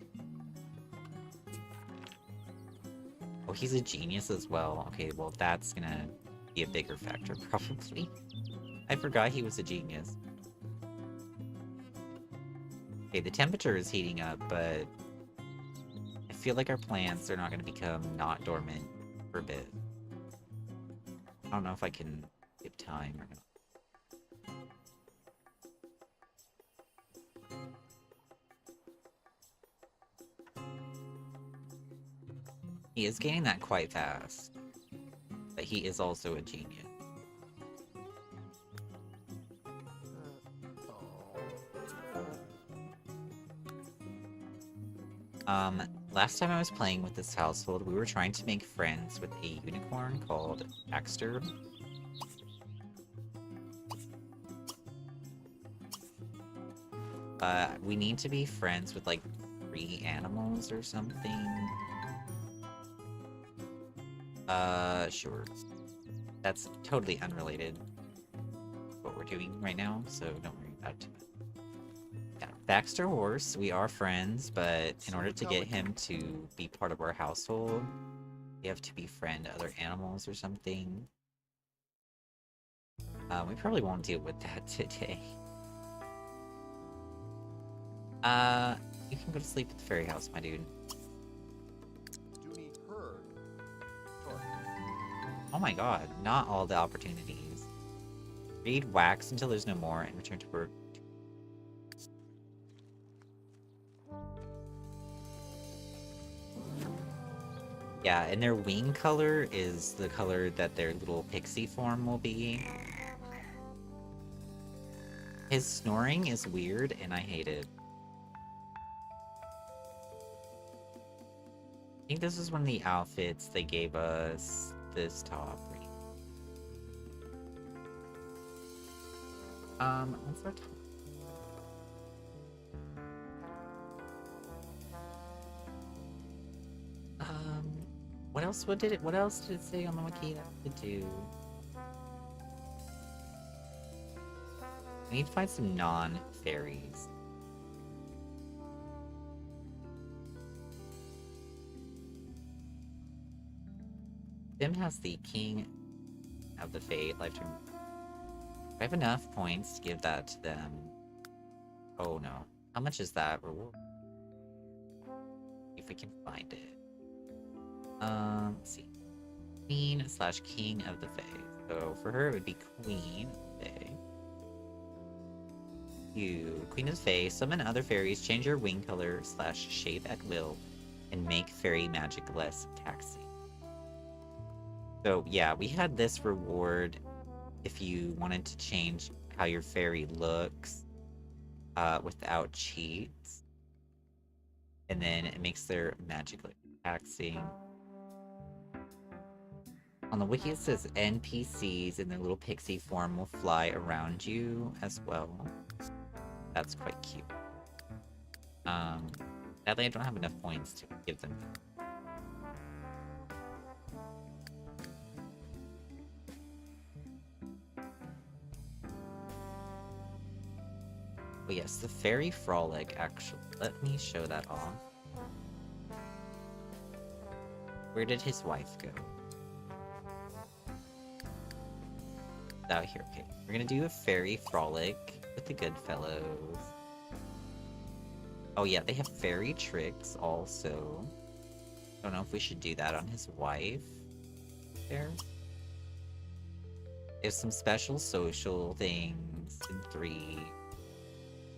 Oh, he's a genius as well. Okay, well, that's gonna be a bigger factor, probably. I forgot he was a genius. Okay, the temperature is heating up, but I feel like our plants are not gonna become not dormant for a bit. I don't know if I can give time or not. He is gaining that quite fast, but he is also a genius. Last time I was playing with this household, we were trying to make friends with a unicorn called Baxter. We need to be friends with, like, 3 animals or something. Sure. That's totally unrelated to what we're doing right now, so don't worry about it. Yeah, Baxter Horse, we are friends, but in order to get him to be part of our household, we have to befriend other animals or something. We probably won't deal with that today. You can go to sleep at the fairy house, my dude. Oh my god, not all the opportunities. Read wax until there's no more and return to work. Yeah, and their wing color is the color that their little pixie form will be. His snoring is weird, and I hate it. I think this is one of the outfits they gave us. This top. What's our top? What else? What else did it say on the wiki that to do? We need to find some non-fairies. Sim has the King of the Fate lifetime. I have enough points to give that to them. Oh no. How much is that reward? If we can find it. Let's see. Queen / King of the Fae. So for her, it would be Queen Fae. You, Queen of the Fae, summon other fairies, change your wing color / shape at will, and make fairy magic less taxing. So yeah, we had this reward if you wanted to change how your fairy looks without cheats. And then it makes their magic less taxing. On the wiki it says NPCs in their little pixie form will fly around you as well. That's quite cute. Sadly I don't have enough points to give them. Oh yes, the Fairy Frolic, actually. Let me show that off. Where did his wife go? Out here, okay. We're gonna do a Fairy Frolic with the Goodfellows. Oh yeah, they have fairy tricks also. Don't know if we should do that on his wife. There. There's some special social things in 3.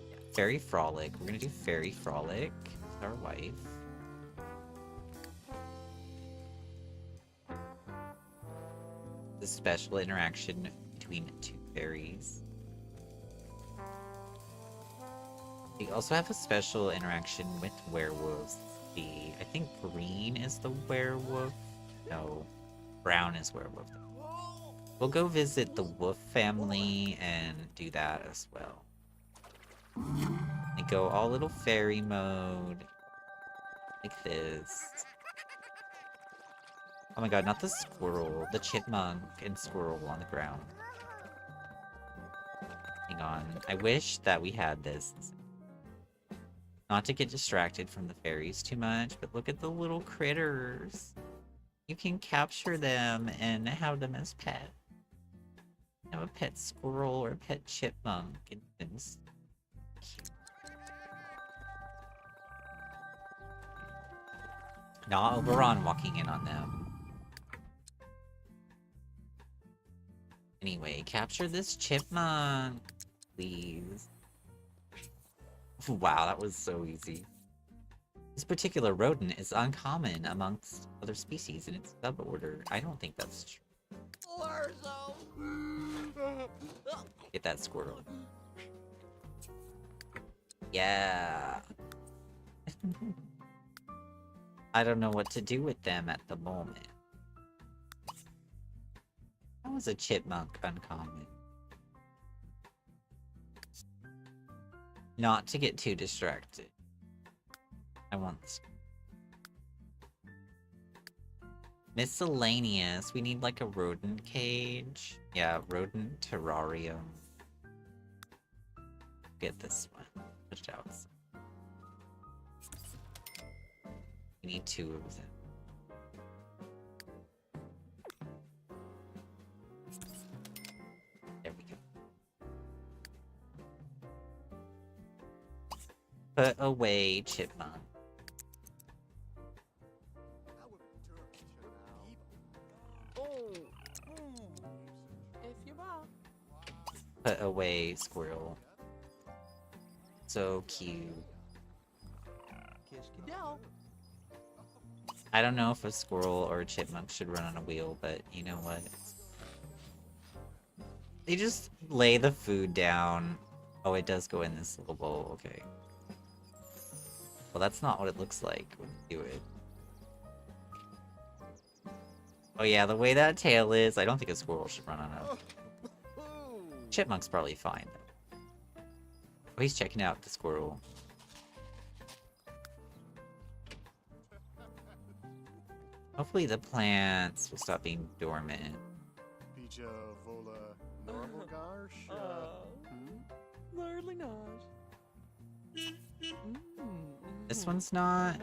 Yeah, Fairy Frolic. We're gonna do Fairy Frolic with our wife. The special interaction between 2 fairies. We also have a special interaction with werewolves. I think green is the werewolf. No, brown is werewolf. We'll go visit the wolf family and do that as well. And go all little fairy mode. Like this. Oh my god, not the squirrel. The chipmunk and squirrel on the ground. Hang on. I wish that we had this. Not to get distracted from the fairies too much, but look at the little critters. You can capture them and have them as pets. Have a pet squirrel or a pet chipmunk. And it's cute. Not Oberon walking in on them. Anyway, capture this chipmunk, please. Wow, that was so easy. This particular rodent is uncommon amongst other species in its suborder. I don't think that's true. Get that squirrel. Yeah. I don't know what to do with them at the moment. How is a chipmunk uncommon? Not to get too distracted. I want this. Miscellaneous. We need like a rodent cage. Yeah, rodent terrarium. Get this one. Put it out. We need 2 of them. There we go. Put away, chipmunk. Put away, squirrel. So cute. I don't know if a squirrel or a chipmunk should run on a wheel, but you know what? They just lay the food down. Oh, it does go in this little bowl, okay. Well, that's not what it looks like when you do it. Oh yeah, the way that tail is, I don't think a squirrel should run on a... Chipmunk's probably fine, though. Oh, he's checking out the squirrel. Hopefully the plants will stop being dormant. This one's not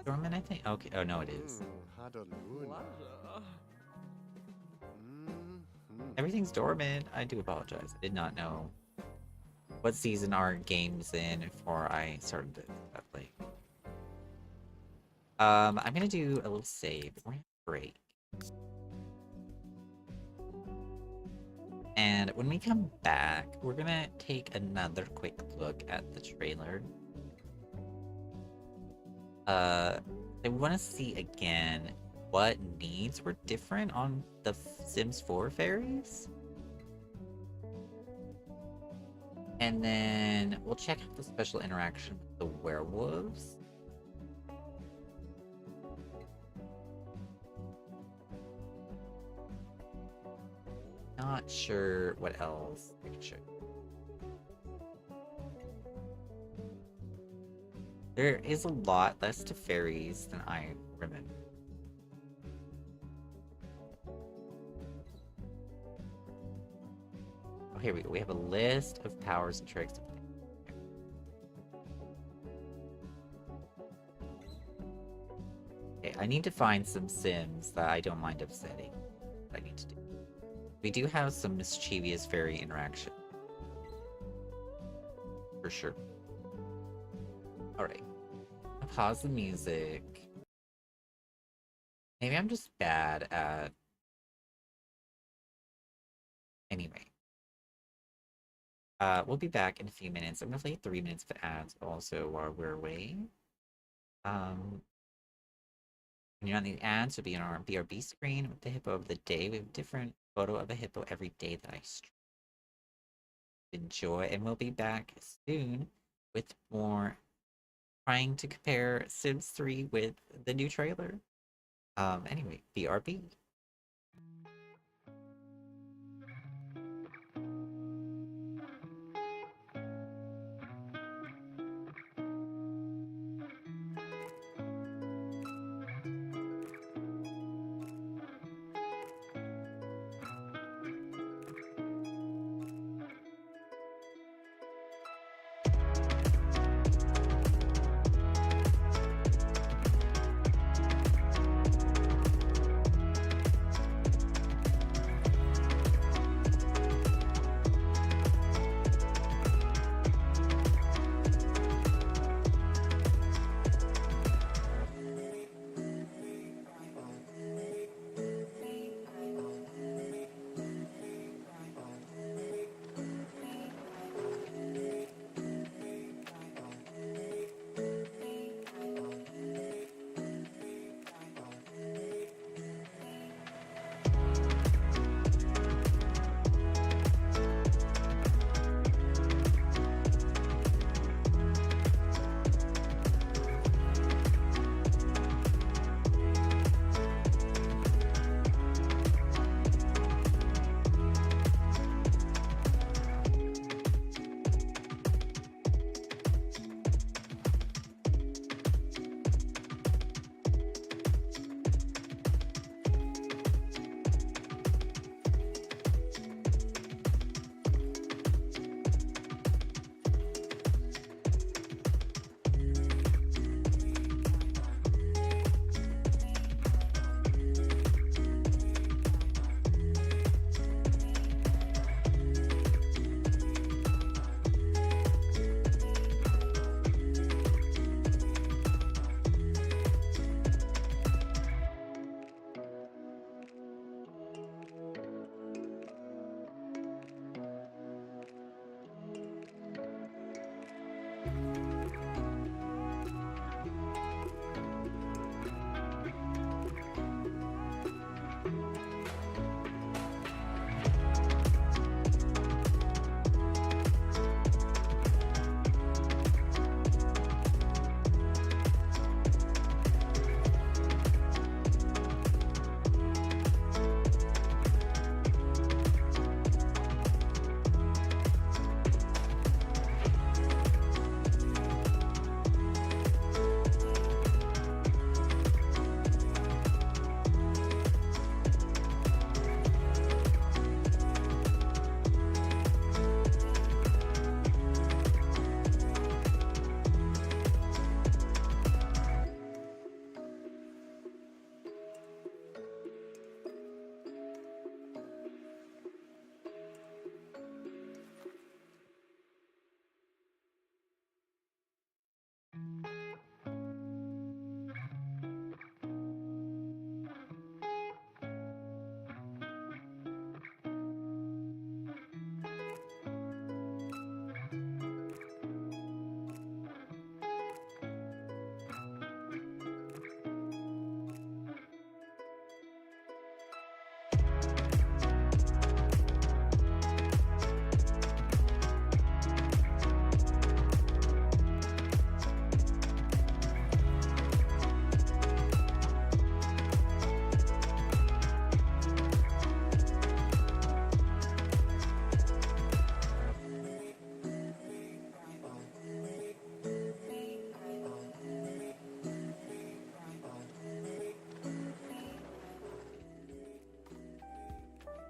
dormant, I think? Okay, oh no, it is. Everything's dormant. I do apologize. I did not know what season our game's in before I started it that late. I'm gonna do a little save. We're gonna break. And when we come back, we're gonna take another quick look at the trailer. I want to see again what needs were different on the Sims 4 fairies. And then we'll check out the special interaction with the werewolves. Not sure what else I can show you. There is a lot less to fairies than I remember. Oh, here we go. We have a list of powers and tricks. Okay, I need to find some Sims that I don't mind upsetting. That I need to do. We do have some mischievous fairy interaction. For sure. Alright. Pause the music. Maybe I'm just bad at... Anyway. We'll be back in a few minutes. I'm gonna play 3 minutes of ads also while we're away. When you're on the ads, you'll be on our BRB screen with the hippo of the day. We have a different photo of a hippo every day that I stream. Enjoy, and we'll be back soon with more trying to compare Sims 3 with the new trailer. Anyway, BRB.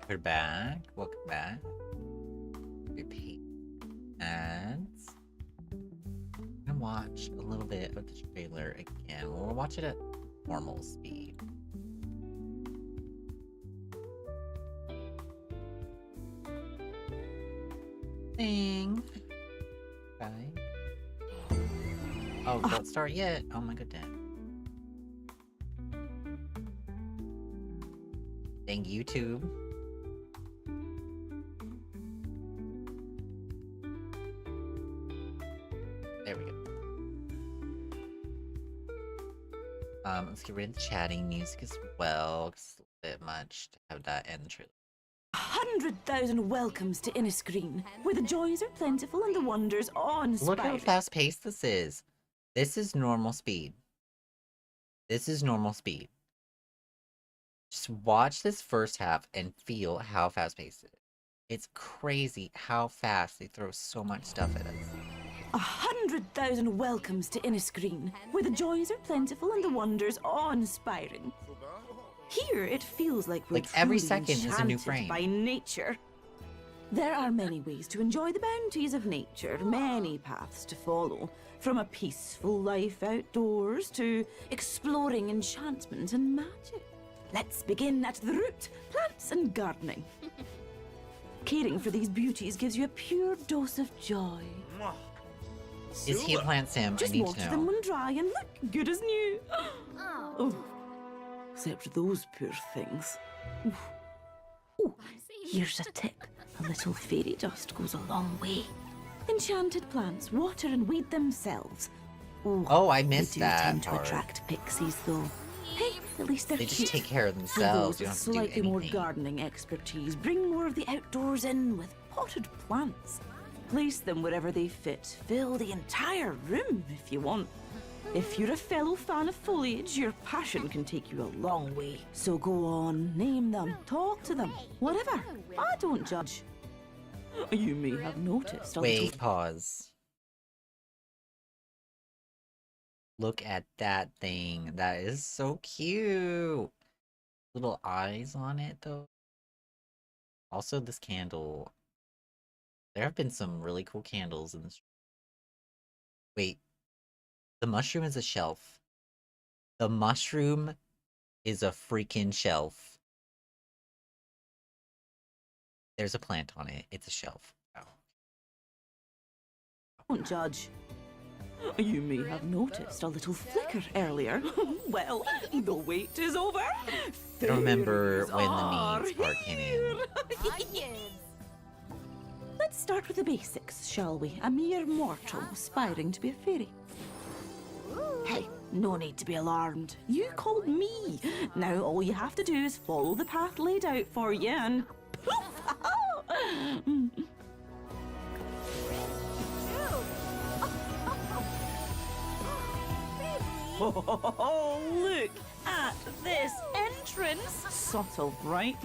We're back. Welcome back. Repeat ads. I'm gonna watch a little bit of the trailer again. We'll watch it at normal speed. Thing. Bye. Oh, don't start yet. Oh my goodness. Dang YouTube. There we go. Let's get rid of the chatting music as well. It's a bit much to have that end the trailer. 100,000 welcomes to Innisgreen, where the joys are plentiful and the wonders awe-inspiring. Look how fast-paced this is. This is normal speed. This is normal speed. Just watch this first half and feel how fast-paced it is. It's crazy how fast they throw so much stuff at us. 100,000 welcomes to Innisgreen, where the joys are plentiful and the wonders awe-inspiring. Here, it feels like we're every truly second is a new enchanted frame. by nature. There are many ways to enjoy the bounties of nature, many paths to follow, from a peaceful life outdoors to exploring enchantment and magic. Let's begin at the root, plants and gardening. Caring for these beauties gives you a pure dose of joy. Is he a plant sim? Just I need water to them know. when dry and look good as new. Oh, except those poor things. Oh, here's a tip. A little fairy dust goes a long way. Enchanted plants water and weed themselves. Oh, I missed they do that tend to part. attract pixies, though. Hey, at least they're They just cute. take care of For themselves. those You with don't have to do slightly more anything. gardening expertise, bring more of the outdoors in with potted plants. Place them wherever they fit. Fill the entire room if you want. If you're a fellow fan of foliage, your passion can take you a long way. So go on, name them, talk to them, whatever. I don't judge. You may have noticed a little... Wait, pause. Look at that thing. That is so cute. Little eyes on it, though. Also, this candle. There have been some really cool candles in this. Wait. The mushroom is a shelf. The mushroom is a freaking shelf. There's a plant on it. It's a shelf. Oh. Don't judge. You may have noticed a little flicker earlier. Well, the wait is over. I don't remember Fairies when the are needs part came in. here. Let's start with the basics, shall we? A mere mortal aspiring to be a fairy. Hey, no need to be alarmed. You called me. Now all you have to do is follow the path laid out for you and poof! Oh, look at this entrance! Subtle, right?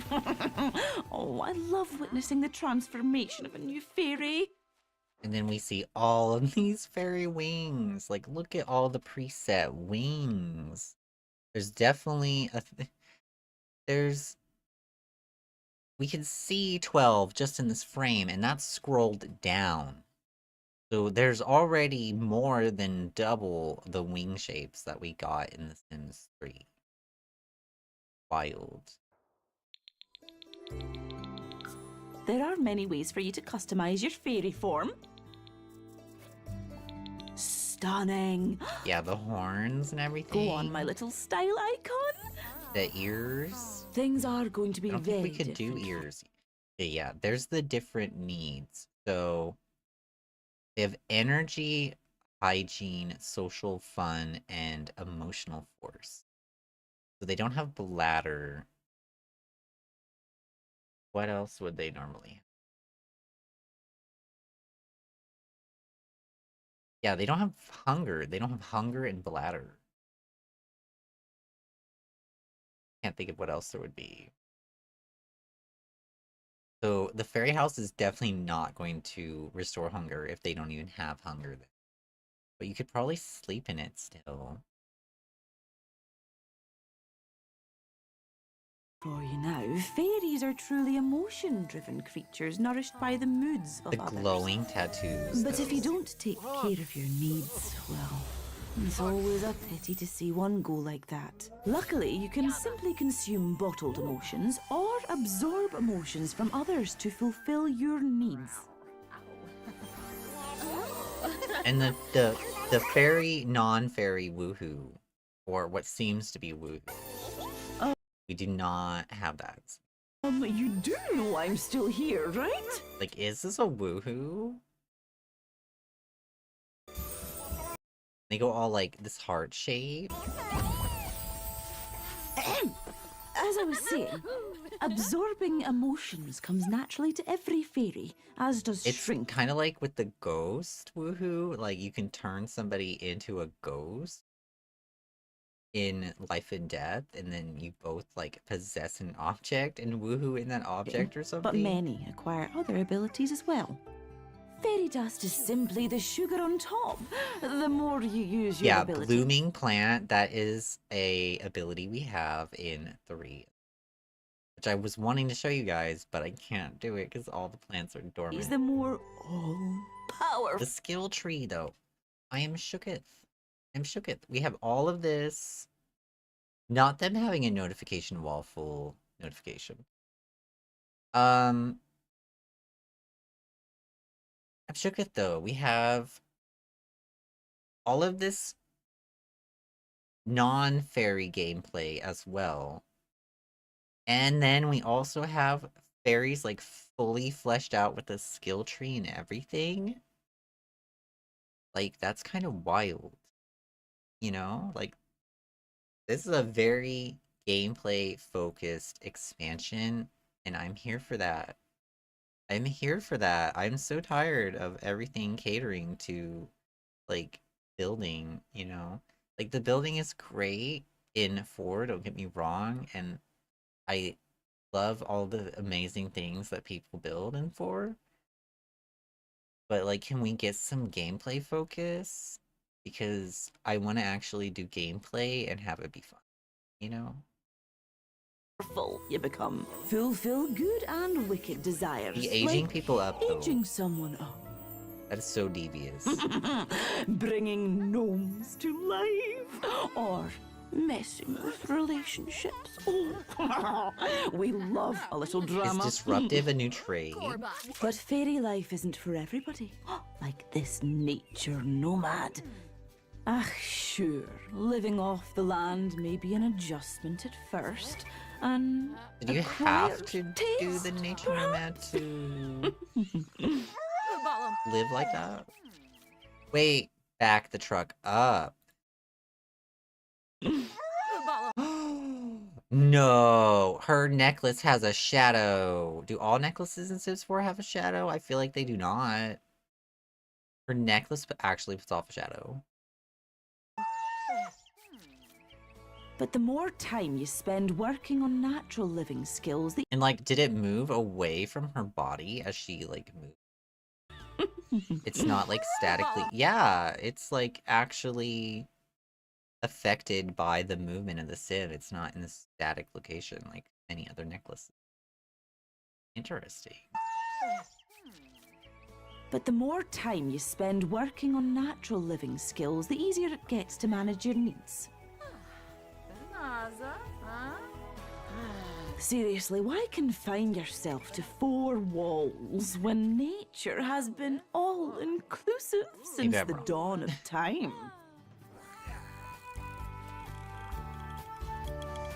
Oh, I love witnessing the transformation of a new fairy. And then we see all of these fairy wings. Like, look at all the preset wings. There's definitely there's... We can see 12 just in this frame, and that's scrolled down. So there's already more than double the wing shapes that we got in The Sims 3. Wild. There are many ways for you to customize your fairy form. Stunning! Yeah, the horns and everything. Go on, my little style icon. The ears. Things are going to be I don't very think we could do different. ears. But yeah, there's the different needs. So they have energy, hygiene, social fun, and emotional force. So they don't have bladder. What else would they normally have? Yeah, they don't have hunger. They don't have hunger and bladder. Can't think of what else there would be. So the fairy house is definitely not going to restore hunger if they don't even have hunger there. But you could probably sleep in it still. For you now, fairies are truly emotion-driven creatures nourished by the moods of The others. glowing tattoos. But if you though. don't take care of your needs, well, it's always a pity to see one go like that. Luckily, you can simply consume bottled emotions or absorb emotions from others to fulfill your needs. And the fairy, non-fairy woohoo, or what seems to be woohoo. We do not have that. You do know I'm still here, right? Like, is this a woohoo? They go all like this heart shape. As I was saying, absorbing emotions comes naturally to every fairy, as does It's shrink. kind of like with the ghost woohoo. Like, you can turn somebody into a ghost in Life and Death, and then you both like possess an object and woohoo in that object or something. But many acquire other abilities as well. Fairy dust is simply the sugar on top. The more you use your ability. Blooming plant, that is a ability we have in 3. Which I was wanting to show you guys, but I can't do it because all the plants are dormant. The more all-powerful. The skill tree, though. I am shooketh. I'm shooketh. We have all of this. Not them having a notification wall full notification. I'm shooketh, though. We have all of this non-fairy gameplay as well. And then we also have fairies like fully fleshed out with a skill tree and everything. Like, that's kind of wild. You know? Like, this is a very gameplay focused expansion, and I'm here for that. I'm here for that. I'm so tired of everything catering to, like, building, you know? Like, the building is great in 4, don't get me wrong, and I love all the amazing things that people build in 4. But, like, can we get some gameplay focus? Because I want to actually do gameplay and have it be fun, you know? Full you become. Fulfill good and wicked desires. The aging like people up, though. aging someone up. That is so devious. Bringing gnomes to life. Or messing with relationships. Oh, we love a little drama. Is disruptive a new trade? But fairy life isn't for everybody. Like this nature nomad. Ah, sure, living off the land may be an adjustment at first. And Did you have to do the nature nomad to live like that? Wait, back the truck up. No, her necklace has a shadow. Do all necklaces in Sims 4 have a shadow? I feel like they do not. Her necklace actually puts off a shadow. But the more time you spend working on natural living skills, the And like, did it move away from her body as she like moved? It's not like statically. Yeah, it's like actually affected by the movement of the Sim. It's not in a static location like any other necklace. Interesting. But the more time you spend working on natural living skills, the easier it gets to manage your needs. Seriously, why confine yourself to 4 walls when nature has been all-inclusive since I'm the wrong. dawn of time?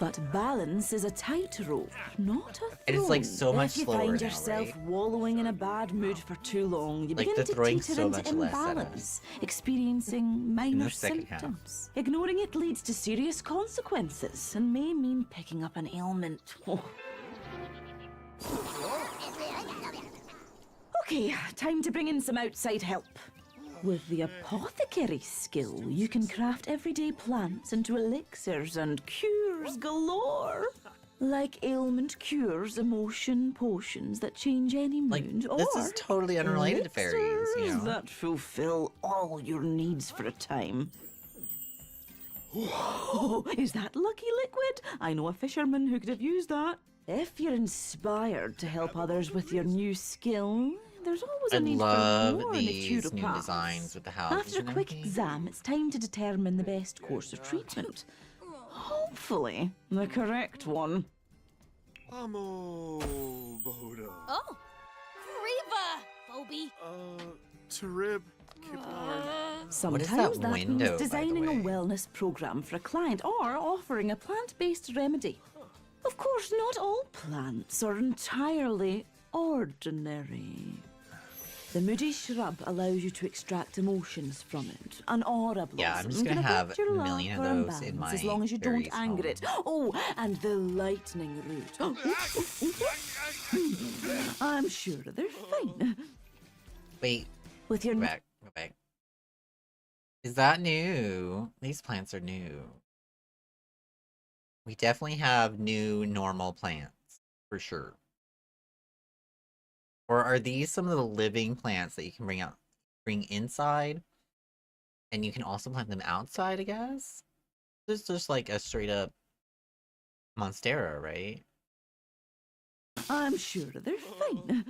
But balance is a tightrope, not a throne. And it's, like, so much If you slower find now, yourself right? wallowing in a bad mood for too long, you Like, begin they're to throwing teeter so into much less at us. imbalance, experiencing minor second half. symptoms. Ignoring it leads to serious consequences and may mean picking up an ailment. Okay, time to bring in some outside help. With the apothecary skill, you can craft everyday plants into elixirs and cures galore. Like ailment cures, emotion potions that change any Like, mood, this or is totally unrelated to fairies, you elixirs know? that fulfill all your needs for a time. Oh, is that lucky liquid? I know a fisherman who could have used that. If you're inspired to help others with your new skill, there's always I a need for love more these new designs naturopaths. with the houses After a and quick everything. exam, it's time to determine the best course of treatment. Hopefully, the correct one. Amo Boda. Oh, Riva, Phoebe. Tarib, Kiplar. Sometimes that means window, by the designing a way? wellness program for a client or offering a plant-based remedy. Of course, not all plants are entirely ordinary. The moody shrub allows you to extract emotions from it. An aura blossom Yeah, I'm just gonna can have affect your a million luck of or those in imbalance my as long as you don't fairies anger it. home. Oh, and the lightning root. I'm sure they're fine. Wait, With your go back, go back. Is that new? These plants are new. We definitely have new normal plants, for sure. Or are these some of the living plants that you can bring inside? And you can also plant them outside, I guess? This is just like a straight up Monstera, right? I'm sure they're fine.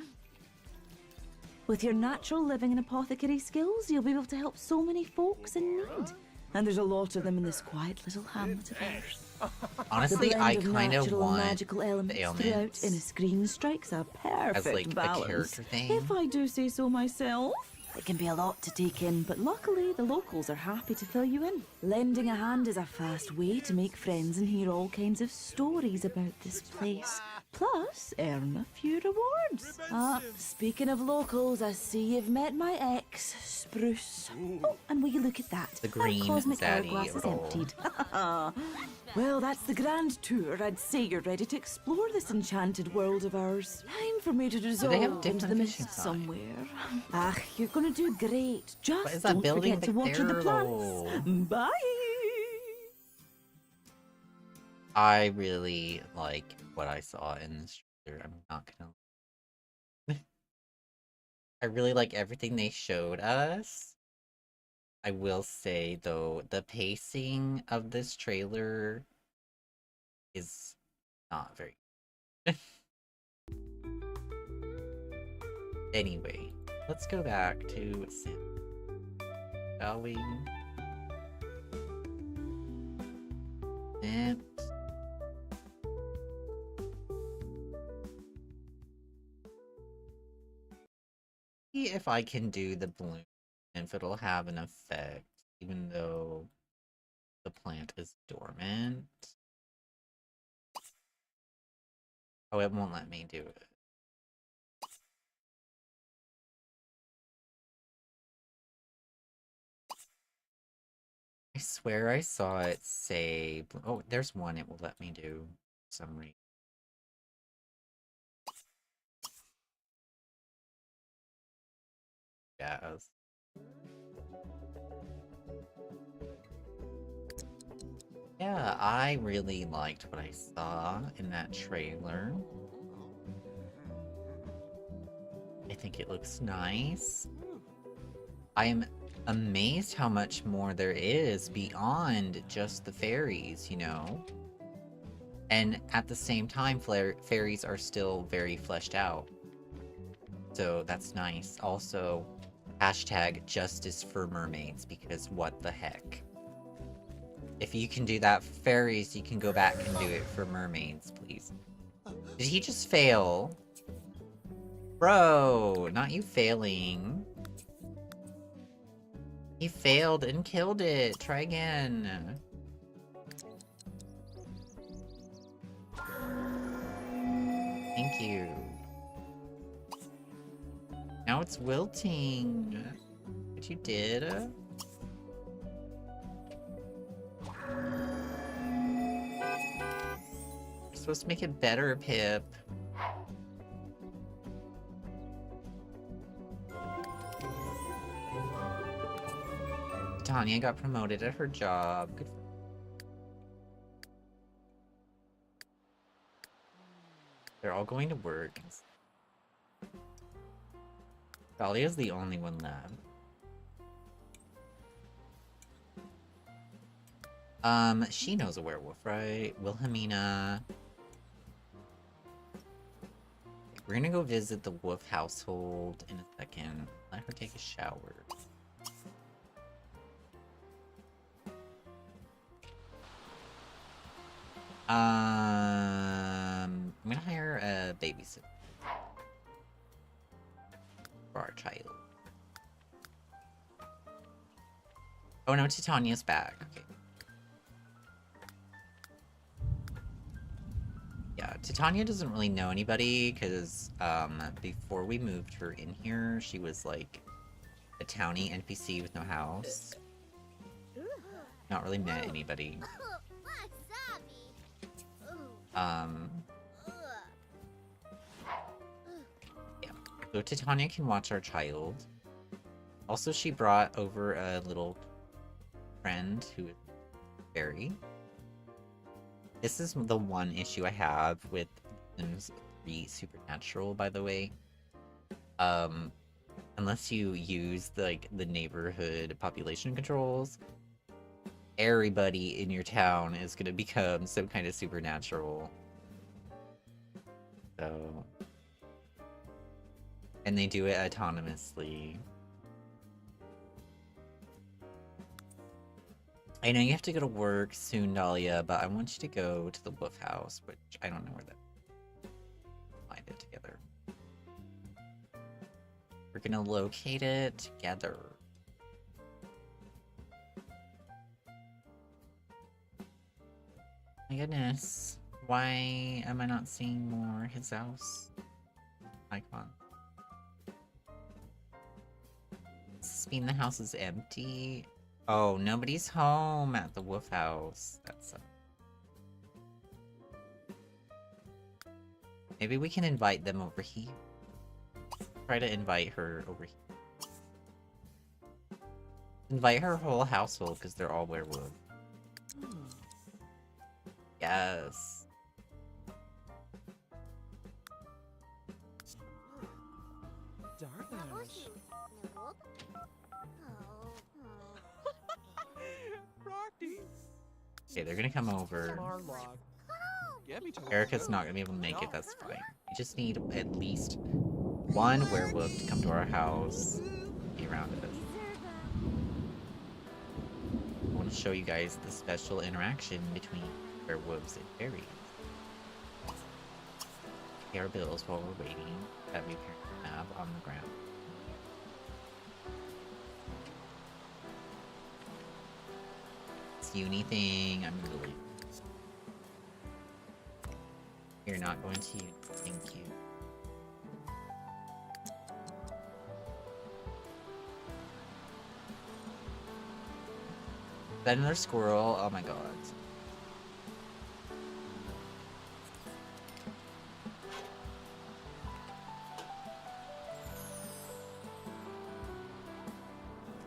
With your natural living and apothecary skills, you'll be able to help so many folks in need. And there's a lot of them in this quiet little hamlet of ours. Honestly, The I blend of kind of natural and want magical elements the throughout ailments Innisgreen strikes a perfect as like balance. a character thing. If I do say so myself. It can be a lot to take in, but luckily the locals are happy to fill you in. Lending a hand is a fast way to make friends and hear all kinds of stories about this place. Plus, earn a few rewards. Speaking of locals, I see you've met my ex, Spruce. Oh, and will you look at that? The green Our cosmic zaddy hourglass is roll. emptied. Well, that's the grand tour. I'd say you're ready to explore this enchanted world of ours. Time for me to they have dissolve into different the fishing mist signs? somewhere. You're gonna do great. Just What is that don't building forget to back water the there, plants. though? Bye. I really like what I saw in this trailer. I'm not gonna. I really like everything they showed us. I will say, though, the pacing of this trailer is not very good. Anyway, let's go back to Sim. Shall we? Sim. See if I can do the balloon, and if it'll have an effect, even though the plant is dormant. Oh, it won't let me do it. I swear I saw it say... Oh, there's one it will let me do for some reason. Yes. Yeah, I really liked what I saw in that trailer. I think it looks nice. I am amazed how much more there is beyond just the fairies, you know? And at the same time, fairies are still very fleshed out. So that's nice. Also, hashtag justice for mermaids, because what the heck? If you can do that for fairies, you can go back and do it for mermaids, please. Did he just fail? Bro, not you failing. He failed and killed it. Try again. Thank you. Now it's wilting. What you did? You're supposed to make it better, Pip. Tanya got promoted at her job. Good for They're all going to work. Dahlia's the only one left. She knows a werewolf, right? Wilhelmina. We're gonna go visit the wolf household in a second. Let her take a shower. I'm gonna hire a babysitter for our child. Oh no, Titania's back. Okay. Yeah, Titania doesn't really know anybody because before we moved her in here, she was like a townie NPC with no house. Not really met anybody. Yeah. So Titania can watch our child. Also, she brought over a little friend who is Fairy. This is the one issue I have with Sims 3 Supernatural, by the way. Unless you use the neighborhood population controls, everybody in your town is gonna become some kind of supernatural. So, and they do it autonomously. I know you have to go to work soon, Dahlia, but I want you to go to the wolf house, which I don't know where that. Find it together. We're gonna locate it together. My goodness. Why am I not seeing more his house icon? Does this mean the house is empty? Oh, nobody's home at the wolf house. That's maybe we can invite them over here. Try to invite her over here. Invite her whole household because they're all werewolves. Yes. Darnash. Okay, they're gonna come over. Erica's not gonna be able to make it, that's fine. We just need at least one werewolf to come to our house, be around us. I want to show you guys the special interaction between werewolves and fairies. Pay our bills while we're waiting that we apparently have on the ground. It's uni thing, I'm gonna leave. You're not going to uni, thank you. Is that another squirrel? Oh my god.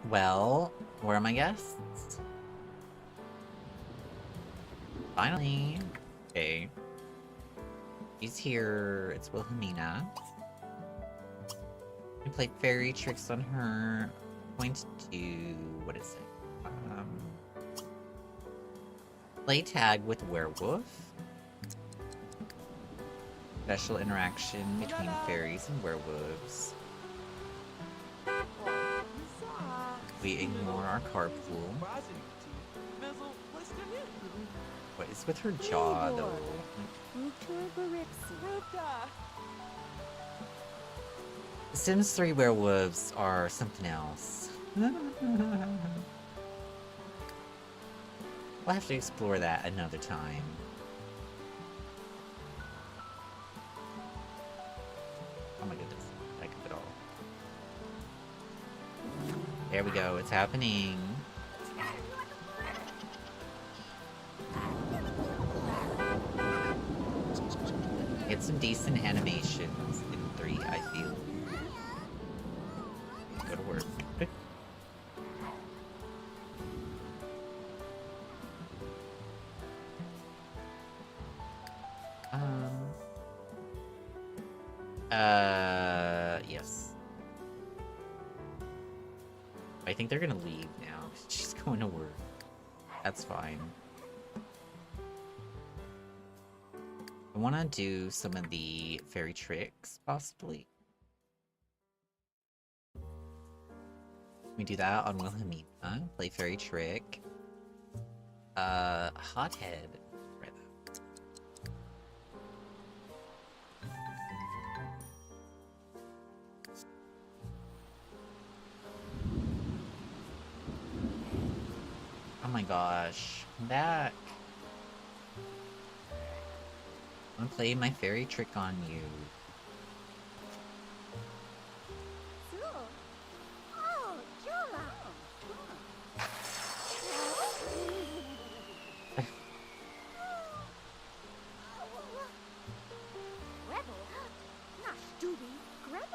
Well, where are my guests? Finally. Okay. She's here. It's Wilhelmina. We play fairy tricks on her. Going to do... what is it? Play tag with werewolf. Special interaction between fairies and werewolves. We ignore our carpool. What is with her jaw, though? The Sims 3 werewolves are something else. We'll have to explore that another time. Oh my goodness, I could it all. There we go, it's happening. Get some decent animations in 3, I feel. Go to work. Yes. I think they're gonna leave now. She's going to work. That's fine. I want to do some of the fairy tricks, possibly. We do that on Wilhelmina. Play fairy trick. Hothead. Right there. Oh my gosh. I'm back. I'm gonna play my fairy trick on you.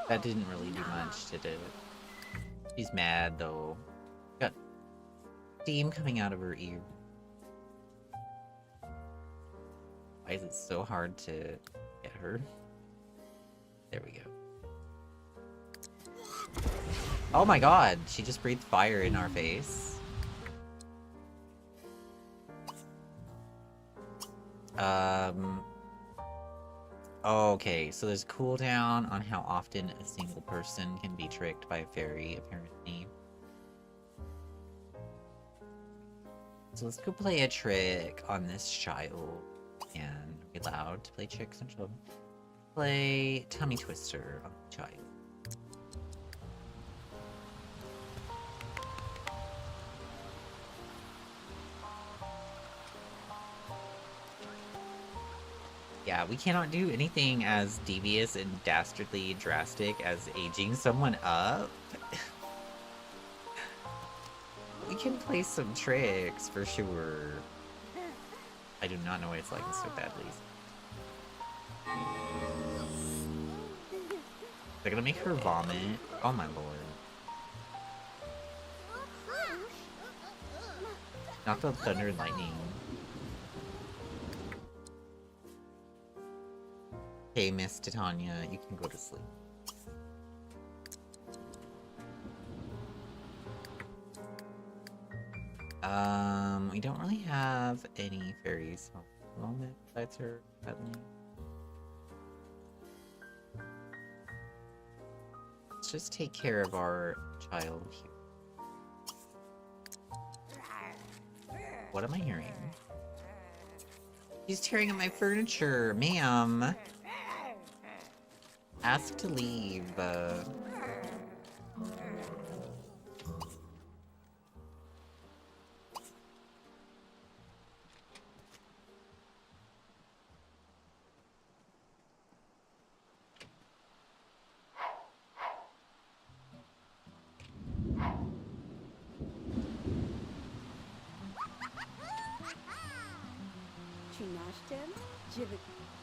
That didn't really do much, did it? She's mad though. Got steam coming out of her ear. Why is it so hard to get her? There we go. Oh my god, she just breathed fire in our face. Okay, so there's a cooldown on how often a single person can be tricked by a fairy, apparently. So let's go play a trick on this child. And be allowed to play tricks on children. Play tummy twister on the child. Yeah, we cannot do anything as devious and dastardly drastic as aging someone up. We can play some tricks for sure. I do not know what it's like in so badly. They're gonna make her vomit. Oh my lord. Not the thunder and lightning. Hey, Miss Titania, you can go to sleep. We don't really have any fairies at the moment besides her Bentley. Let's just take care of our child here. What am I hearing? She's tearing up my furniture, ma'am. Ask to leave.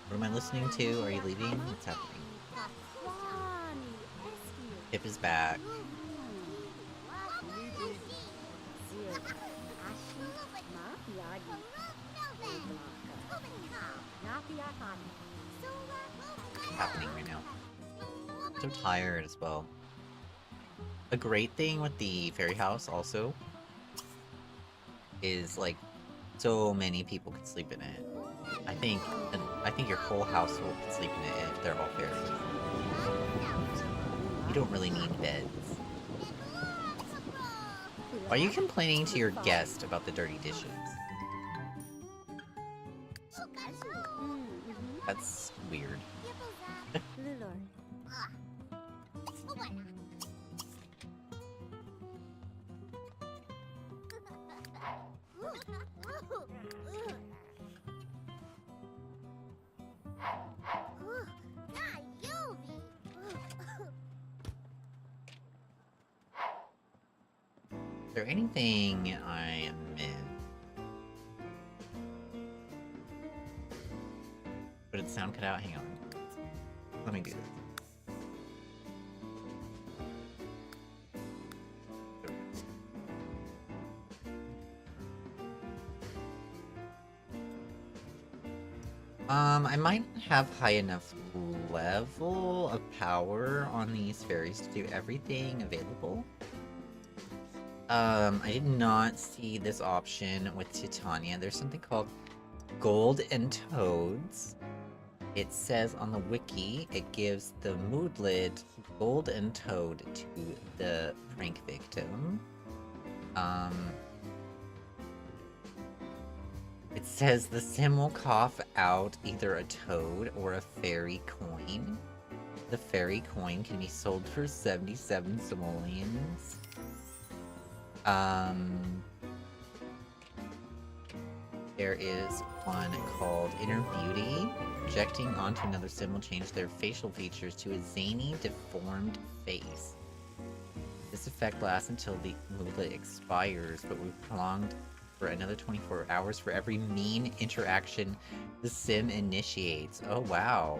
What am I listening to? Are you leaving? What's happening? Hip is back. Happening right now. So tired as well. A great thing with the fairy house also is like so many people could sleep in it. I think your whole household could sleep in it if they're all fairies. You don't really need beds. Why are you complaining to your guest about the dirty dishes? That's weird. Is there anything I missed? But its sound cut out? Hang on. Let me do this. I might have high enough level of power on these fairies to do everything available. I did not see this option with Titania. There's something called Gold and Toads. It says on the wiki, it gives the moodlet gold and toad to the prank victim. It says the sim will cough out either a toad or a fairy coin. The fairy coin can be sold for 77 simoleons. There is one called Inner Beauty. Projecting onto another sim will change their facial features to a zany, deformed face. This effect lasts until the moodlet expires, but will be prolonged for another 24 hours for every mean interaction the sim initiates. Oh, wow.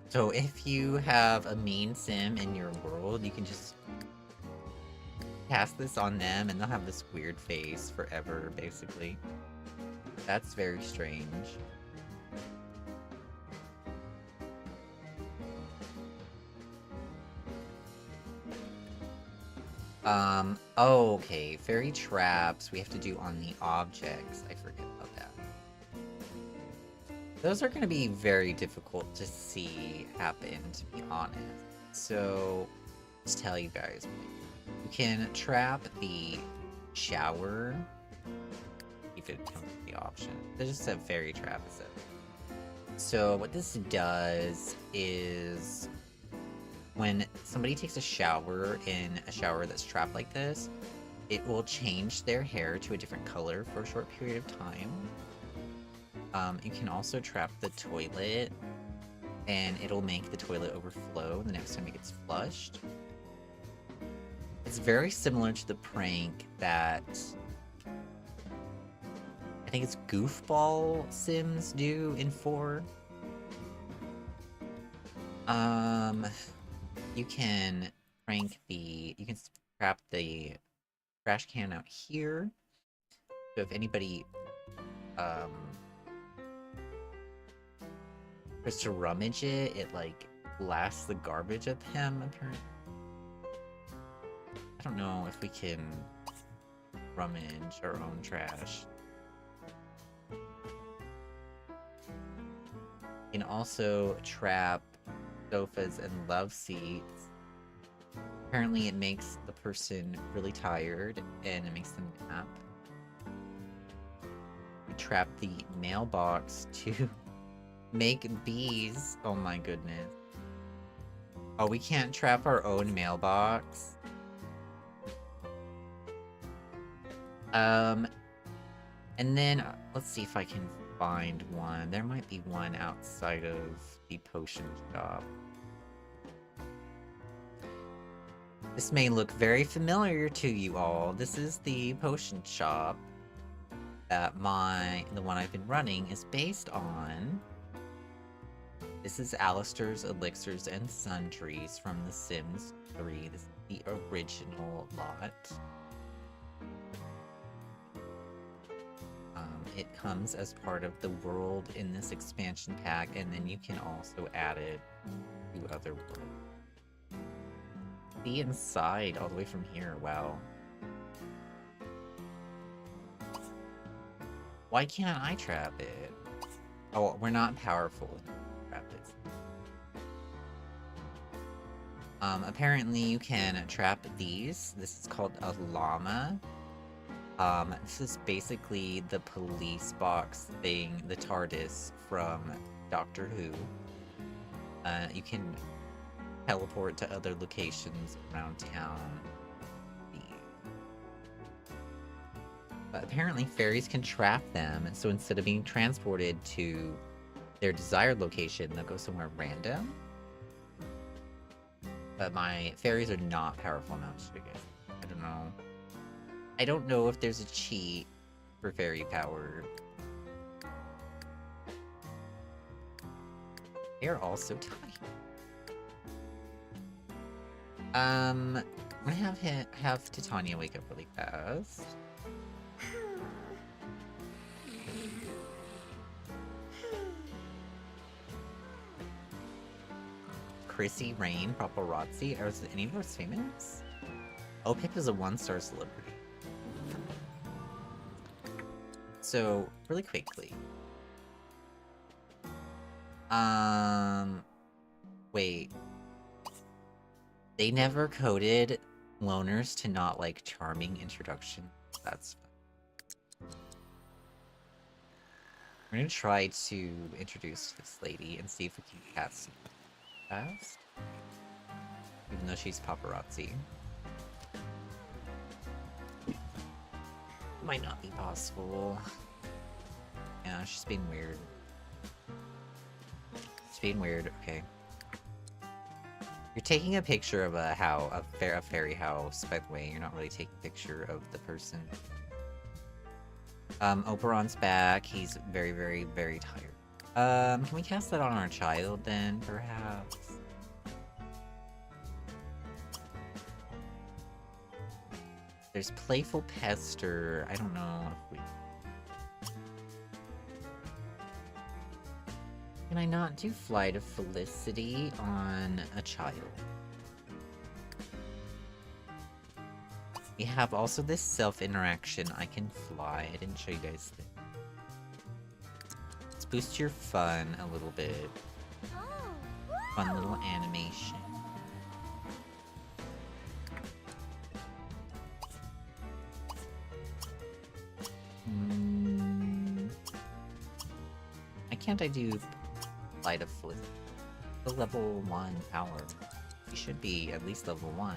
So if you have a mean sim in your world, you can just cast this on them and they'll have this weird face forever, basically. That's very strange. Oh, okay. Fairy traps we have to do on the objects. I forget about that. Those are going to be very difficult to see happen, to be honest. So, let's tell you guys. You can trap the shower if it comes with the option. There's just a fairy trap, is it? So, what this does is when somebody takes a shower in a shower that's trapped like this, it will change their hair to a different color for a short period of time. You can also trap the toilet, and it'll make the toilet overflow the next time it gets flushed. It's very similar to the prank that I think it's Goofball Sims do in 4. You can you can trap the trash can out here. So if anybody, tries to rummage it, it, like, blasts the garbage at them, apparently. I don't know if we can rummage our own trash. You can also trap sofas and love seats. Apparently it makes the person really tired and it makes them nap. We trap the mailbox to make bees. Oh my goodness. Oh, we can't trap our own mailbox. And then let's see if I can find one. There might be one outside of the potion shop. This may look very familiar to you all. This is the potion shop that the one I've been running is based on. This is Alistair's Elixirs and Sundries from The Sims 3. This is the original lot. It comes as part of the world in this expansion pack, and then you can also add it to other worlds. See inside all the way from here, wow. Why can't I trap it? Oh, we're not powerful enough to trap it. Apparently you can trap these. This is called a llama. This is basically the police box thing, the TARDIS from Doctor Who. You can teleport to other locations around town. But apparently fairies can trap them, and so instead of being transported to their desired location, they'll go somewhere random. But my fairies are not powerful enough to do it. I don't know. I don't know if there's a cheat for fairy power. They're all so tiny. I'm gonna have Titania wake up really fast. Chrissy, Rain, Paparazzi. Are any of those famous? Oh, Pip is a 1-star celebrity. So, really quickly, Wait. They never coded loners to not like charming introduction. That's fun. We're gonna try to introduce this lady and see if we can cast it fast. Even though she's paparazzi. Might not be possible. Yeah, she's being weird. She's being weird, okay. You're taking a picture of a fairy house, by the way. You're not really taking a picture of the person. Oberon's back. He's very, very, very tired. Can we cast that on our child then, perhaps? There's Playful Pester. I don't know if we... Can I not do Flight of Felicity on a child? We have also this self-interaction. I can fly. I didn't show you guys this. Let's boost your fun a little bit. Fun little animation. Why can't I do Flight of Felicity? The level 1 power. You should be at least level 1.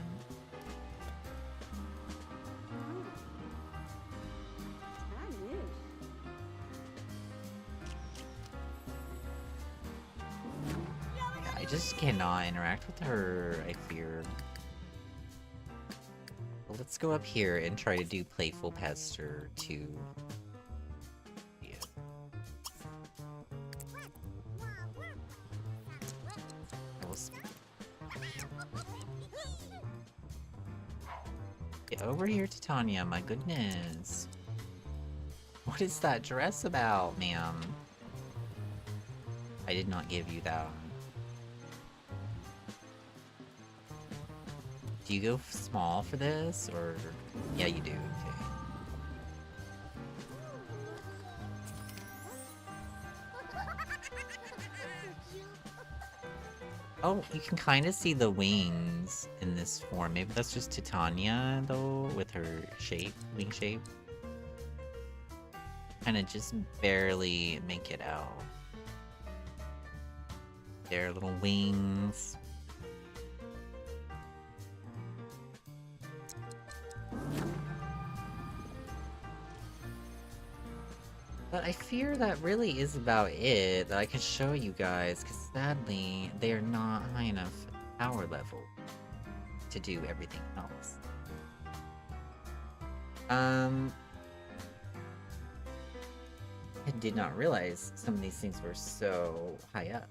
Yeah, I just cannot interact with her, I fear. Well, let's go up here and try to do Playful Pester to... Get over here, Titania, my goodness. What is that dress about, ma'am? I did not give you that. Do you go small for this, or... Yeah, you do, okay. Oh, you can kind of see the wings in this form. Maybe that's just Titania, though, with her shape, wing shape. Kind of just barely make it out. Their little wings. But I fear that really is about it that I can show you guys, because sadly, they are not high enough power level to do everything else. I did not realize some of these things were so high up.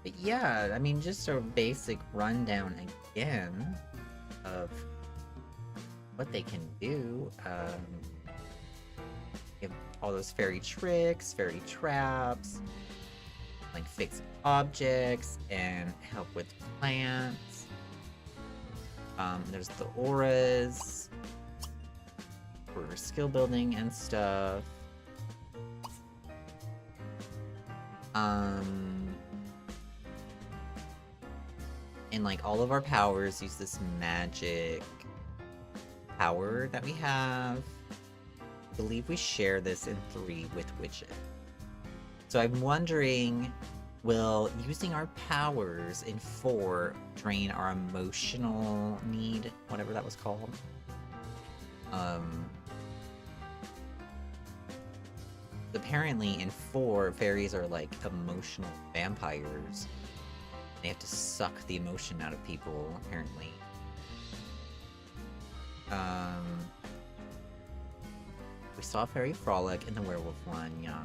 But yeah, I mean, just a basic rundown again of what they can do. You have all those fairy tricks, fairy traps, like fix objects and help with plants. There's the auras for skill building and stuff. And like all of our powers use this magic power that we have. I believe we share this in 3 with witches. So I'm wondering, will using our powers in 4 drain our emotional need, whatever that was called? Apparently in 4, fairies are like emotional vampires. They have to suck the emotion out of people, apparently. We saw Fairy Frolic in the werewolf one, yeah.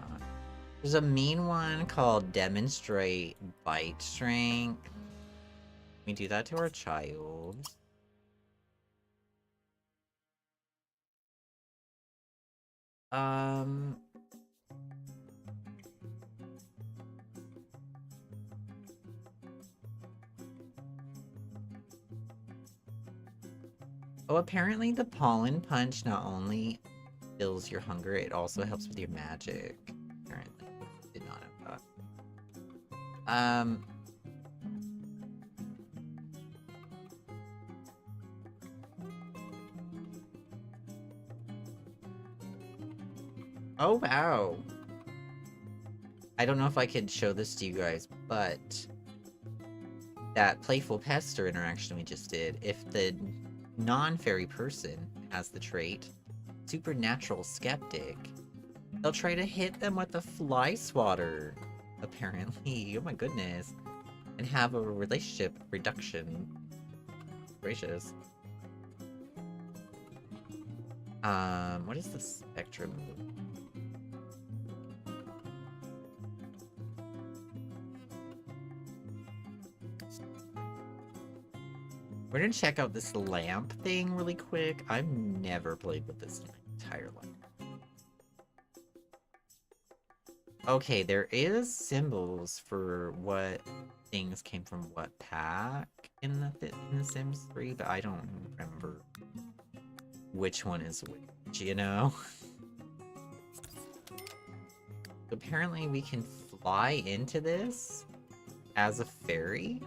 There's a mean one called Demonstrate Bite Strength. We do that to our child. Oh, apparently the pollen punch not only fills your hunger. It also helps with your magic. Apparently, did not know that. Oh wow. I don't know if I could show this to you guys, but that playful pester interaction we just did, if the non-fairy person has the trait supernatural skeptic, they'll try to hit them with a fly swatter, apparently. Oh my goodness. And have a relationship reduction. Gracious. What is the spectrum? We're gonna check out this lamp thing really quick. I've never played with this in my entire life. Okay, there is symbols for what things came from what pack in the Sims 3, but I don't remember which one is which, you know? Apparently we can fly into this as a fairy.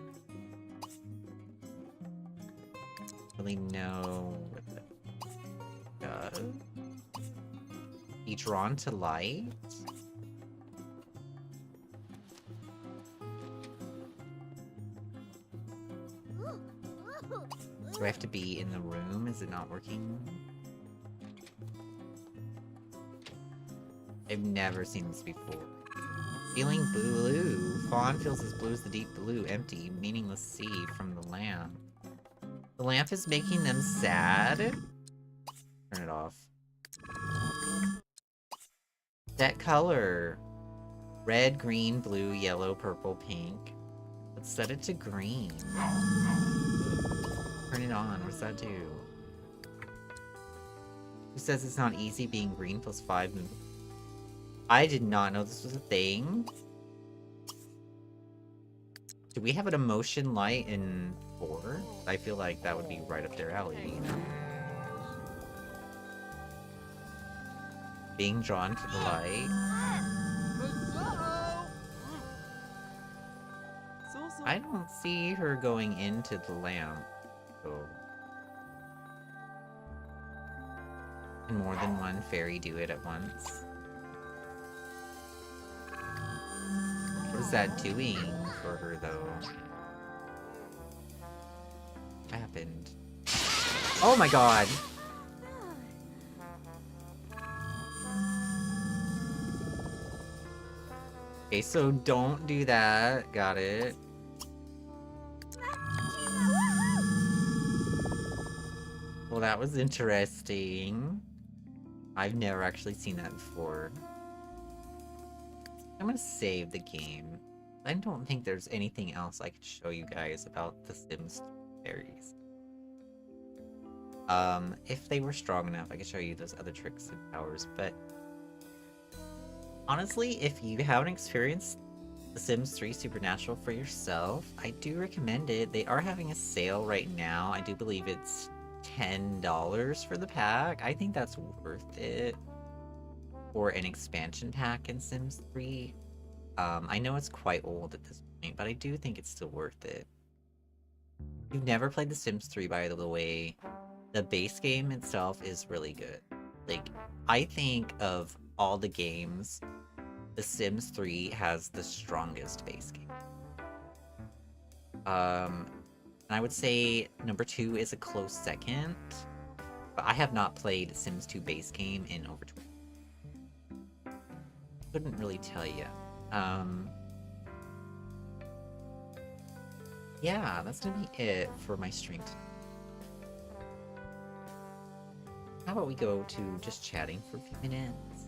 Really know what that does. Be drawn to light. Do I have to be in the room? Is it not working? I've never seen this before. Feeling blue. Fawn feels as blue as the deep blue, empty, meaningless sea from the lamp. The lamp is making them sad? Turn it off. That color. Red, green, blue, yellow, purple, pink. Let's set it to green. Turn it on. What does that do? Who says it's not easy being green plus 5? I did not know this was a thing. Do we have an emotion light in 4? I feel like that would be right up their alley, you know? Being drawn to the light. I don't see her going into the lamp. So. Can more than one fairy do it at once? What is that doing for her, though? What happened? Oh my god! Okay, so don't do that. Got it. Well, that was interesting. I've never actually seen that before. I'm gonna save the game. I don't think there's anything else I could show you guys about the Sims Fairies. If they were strong enough, I could show you those other tricks and powers, but honestly, if you haven't experienced The Sims 3 Supernatural for yourself, I do recommend it. They are having a sale right now. I do believe it's $10 for the pack. I think that's worth it for an expansion pack in Sims 3. I know it's quite old at this point, but I do think it's still worth it. If you've never played The Sims 3, by the way, the base game itself is really good. Like, I think of all the games, The Sims 3 has the strongest base game. And I would say number 2 is a close second, but I have not played Sims 2 base game in over 20. Couldn't really tell you. Yeah, that's gonna be it for my stream tonight. How about we go to just chatting for a few minutes?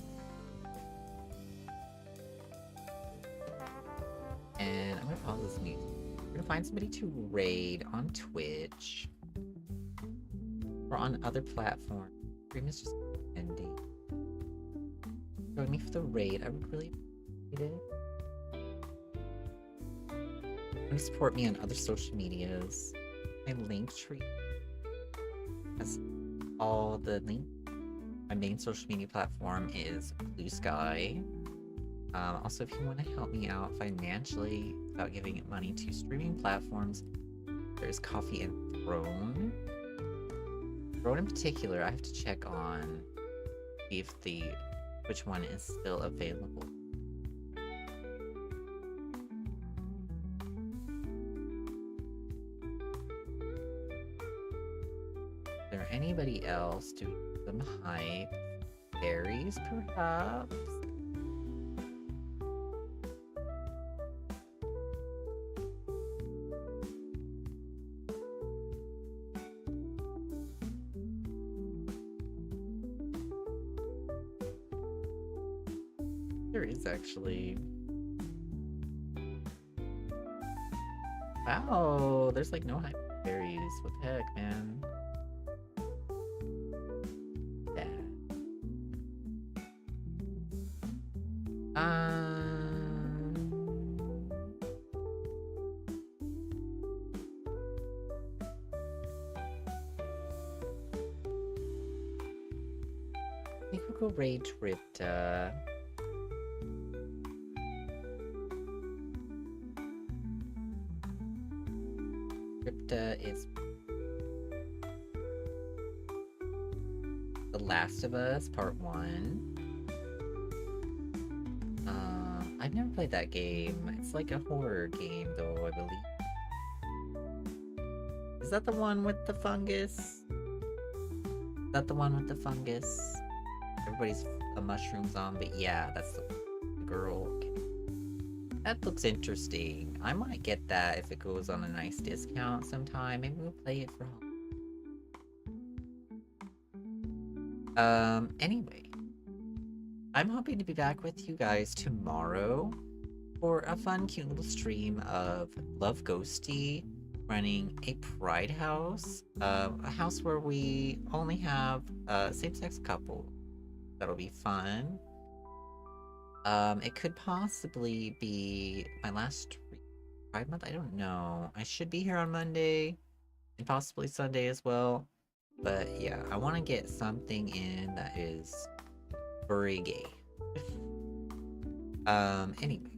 And I'm gonna pause this music. We're gonna find somebody to raid on Twitch or on other platforms. Stream is just ending. Join me for the raid. I would really appreciate it. You can support me on other social medias. My link tree has all the links My main social media platform is Blue Sky. Also, if you want to help me out financially without giving it money to streaming platforms, there's Coffee and Throne. Throne in particular, I have to check on if which one is still available. Is there anybody else doing some hype? Fairies, perhaps? There is actually. Wow, there's like no hype fairies. What the heck, man? Yeah. I think we'll go raid Tripta. Tripta is The Last of Us Part 1. I've never played that game. It's like a horror game, though, I believe. Is that the one with the fungus? Is that the one with the fungus? Everybody's a mushroom zombie. Yeah, that's the girl. Okay. That looks interesting. I might get that if it goes on a nice discount sometime. Maybe we'll play it for home. Anyway. I'm hoping to be back with you guys tomorrow for a fun, cute little stream of Love Ghosty running a pride house. A house where we only have a same-sex couple. That'll be fun. It could possibly be my last Pride Month. I don't know. I should be here on Monday and possibly Sunday as well. But yeah, I want to get something in that is very gay. Anyway.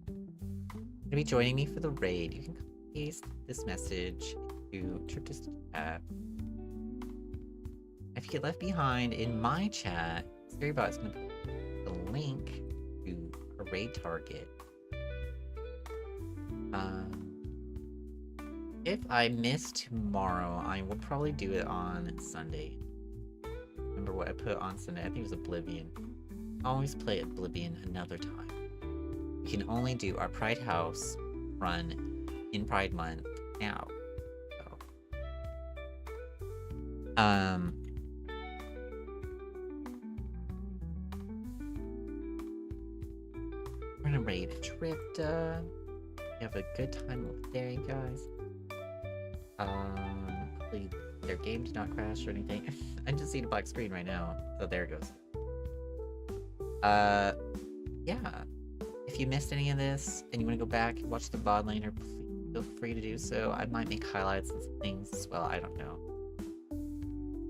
You're gonna be joining me for the raid. You can paste this message to Tripta's chat. If you get left behind in my chat, Scarybot's gonna put the link to a raid target. If I miss tomorrow, I will probably do it on Sunday. Remember what I put on Sunday? I think it was Oblivion. I always play Oblivion another time. We can only do our Pride House run in Pride Month now. So. We're gonna raid Tripta. Have a good time over there, you guys. Hopefully their game did not crash or anything. I just see the black screen right now. Oh, there it goes. Yeah. If you missed any of this and you want to go back and watch the VOD later, please feel free to do so. I might make highlights and things as well. I don't know.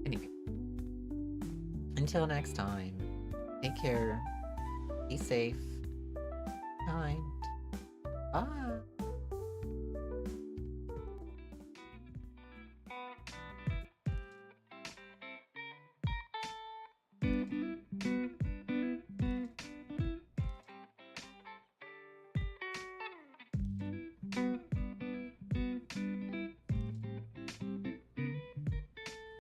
Anyway. Until next time, take care. Be safe. Kind. Bye.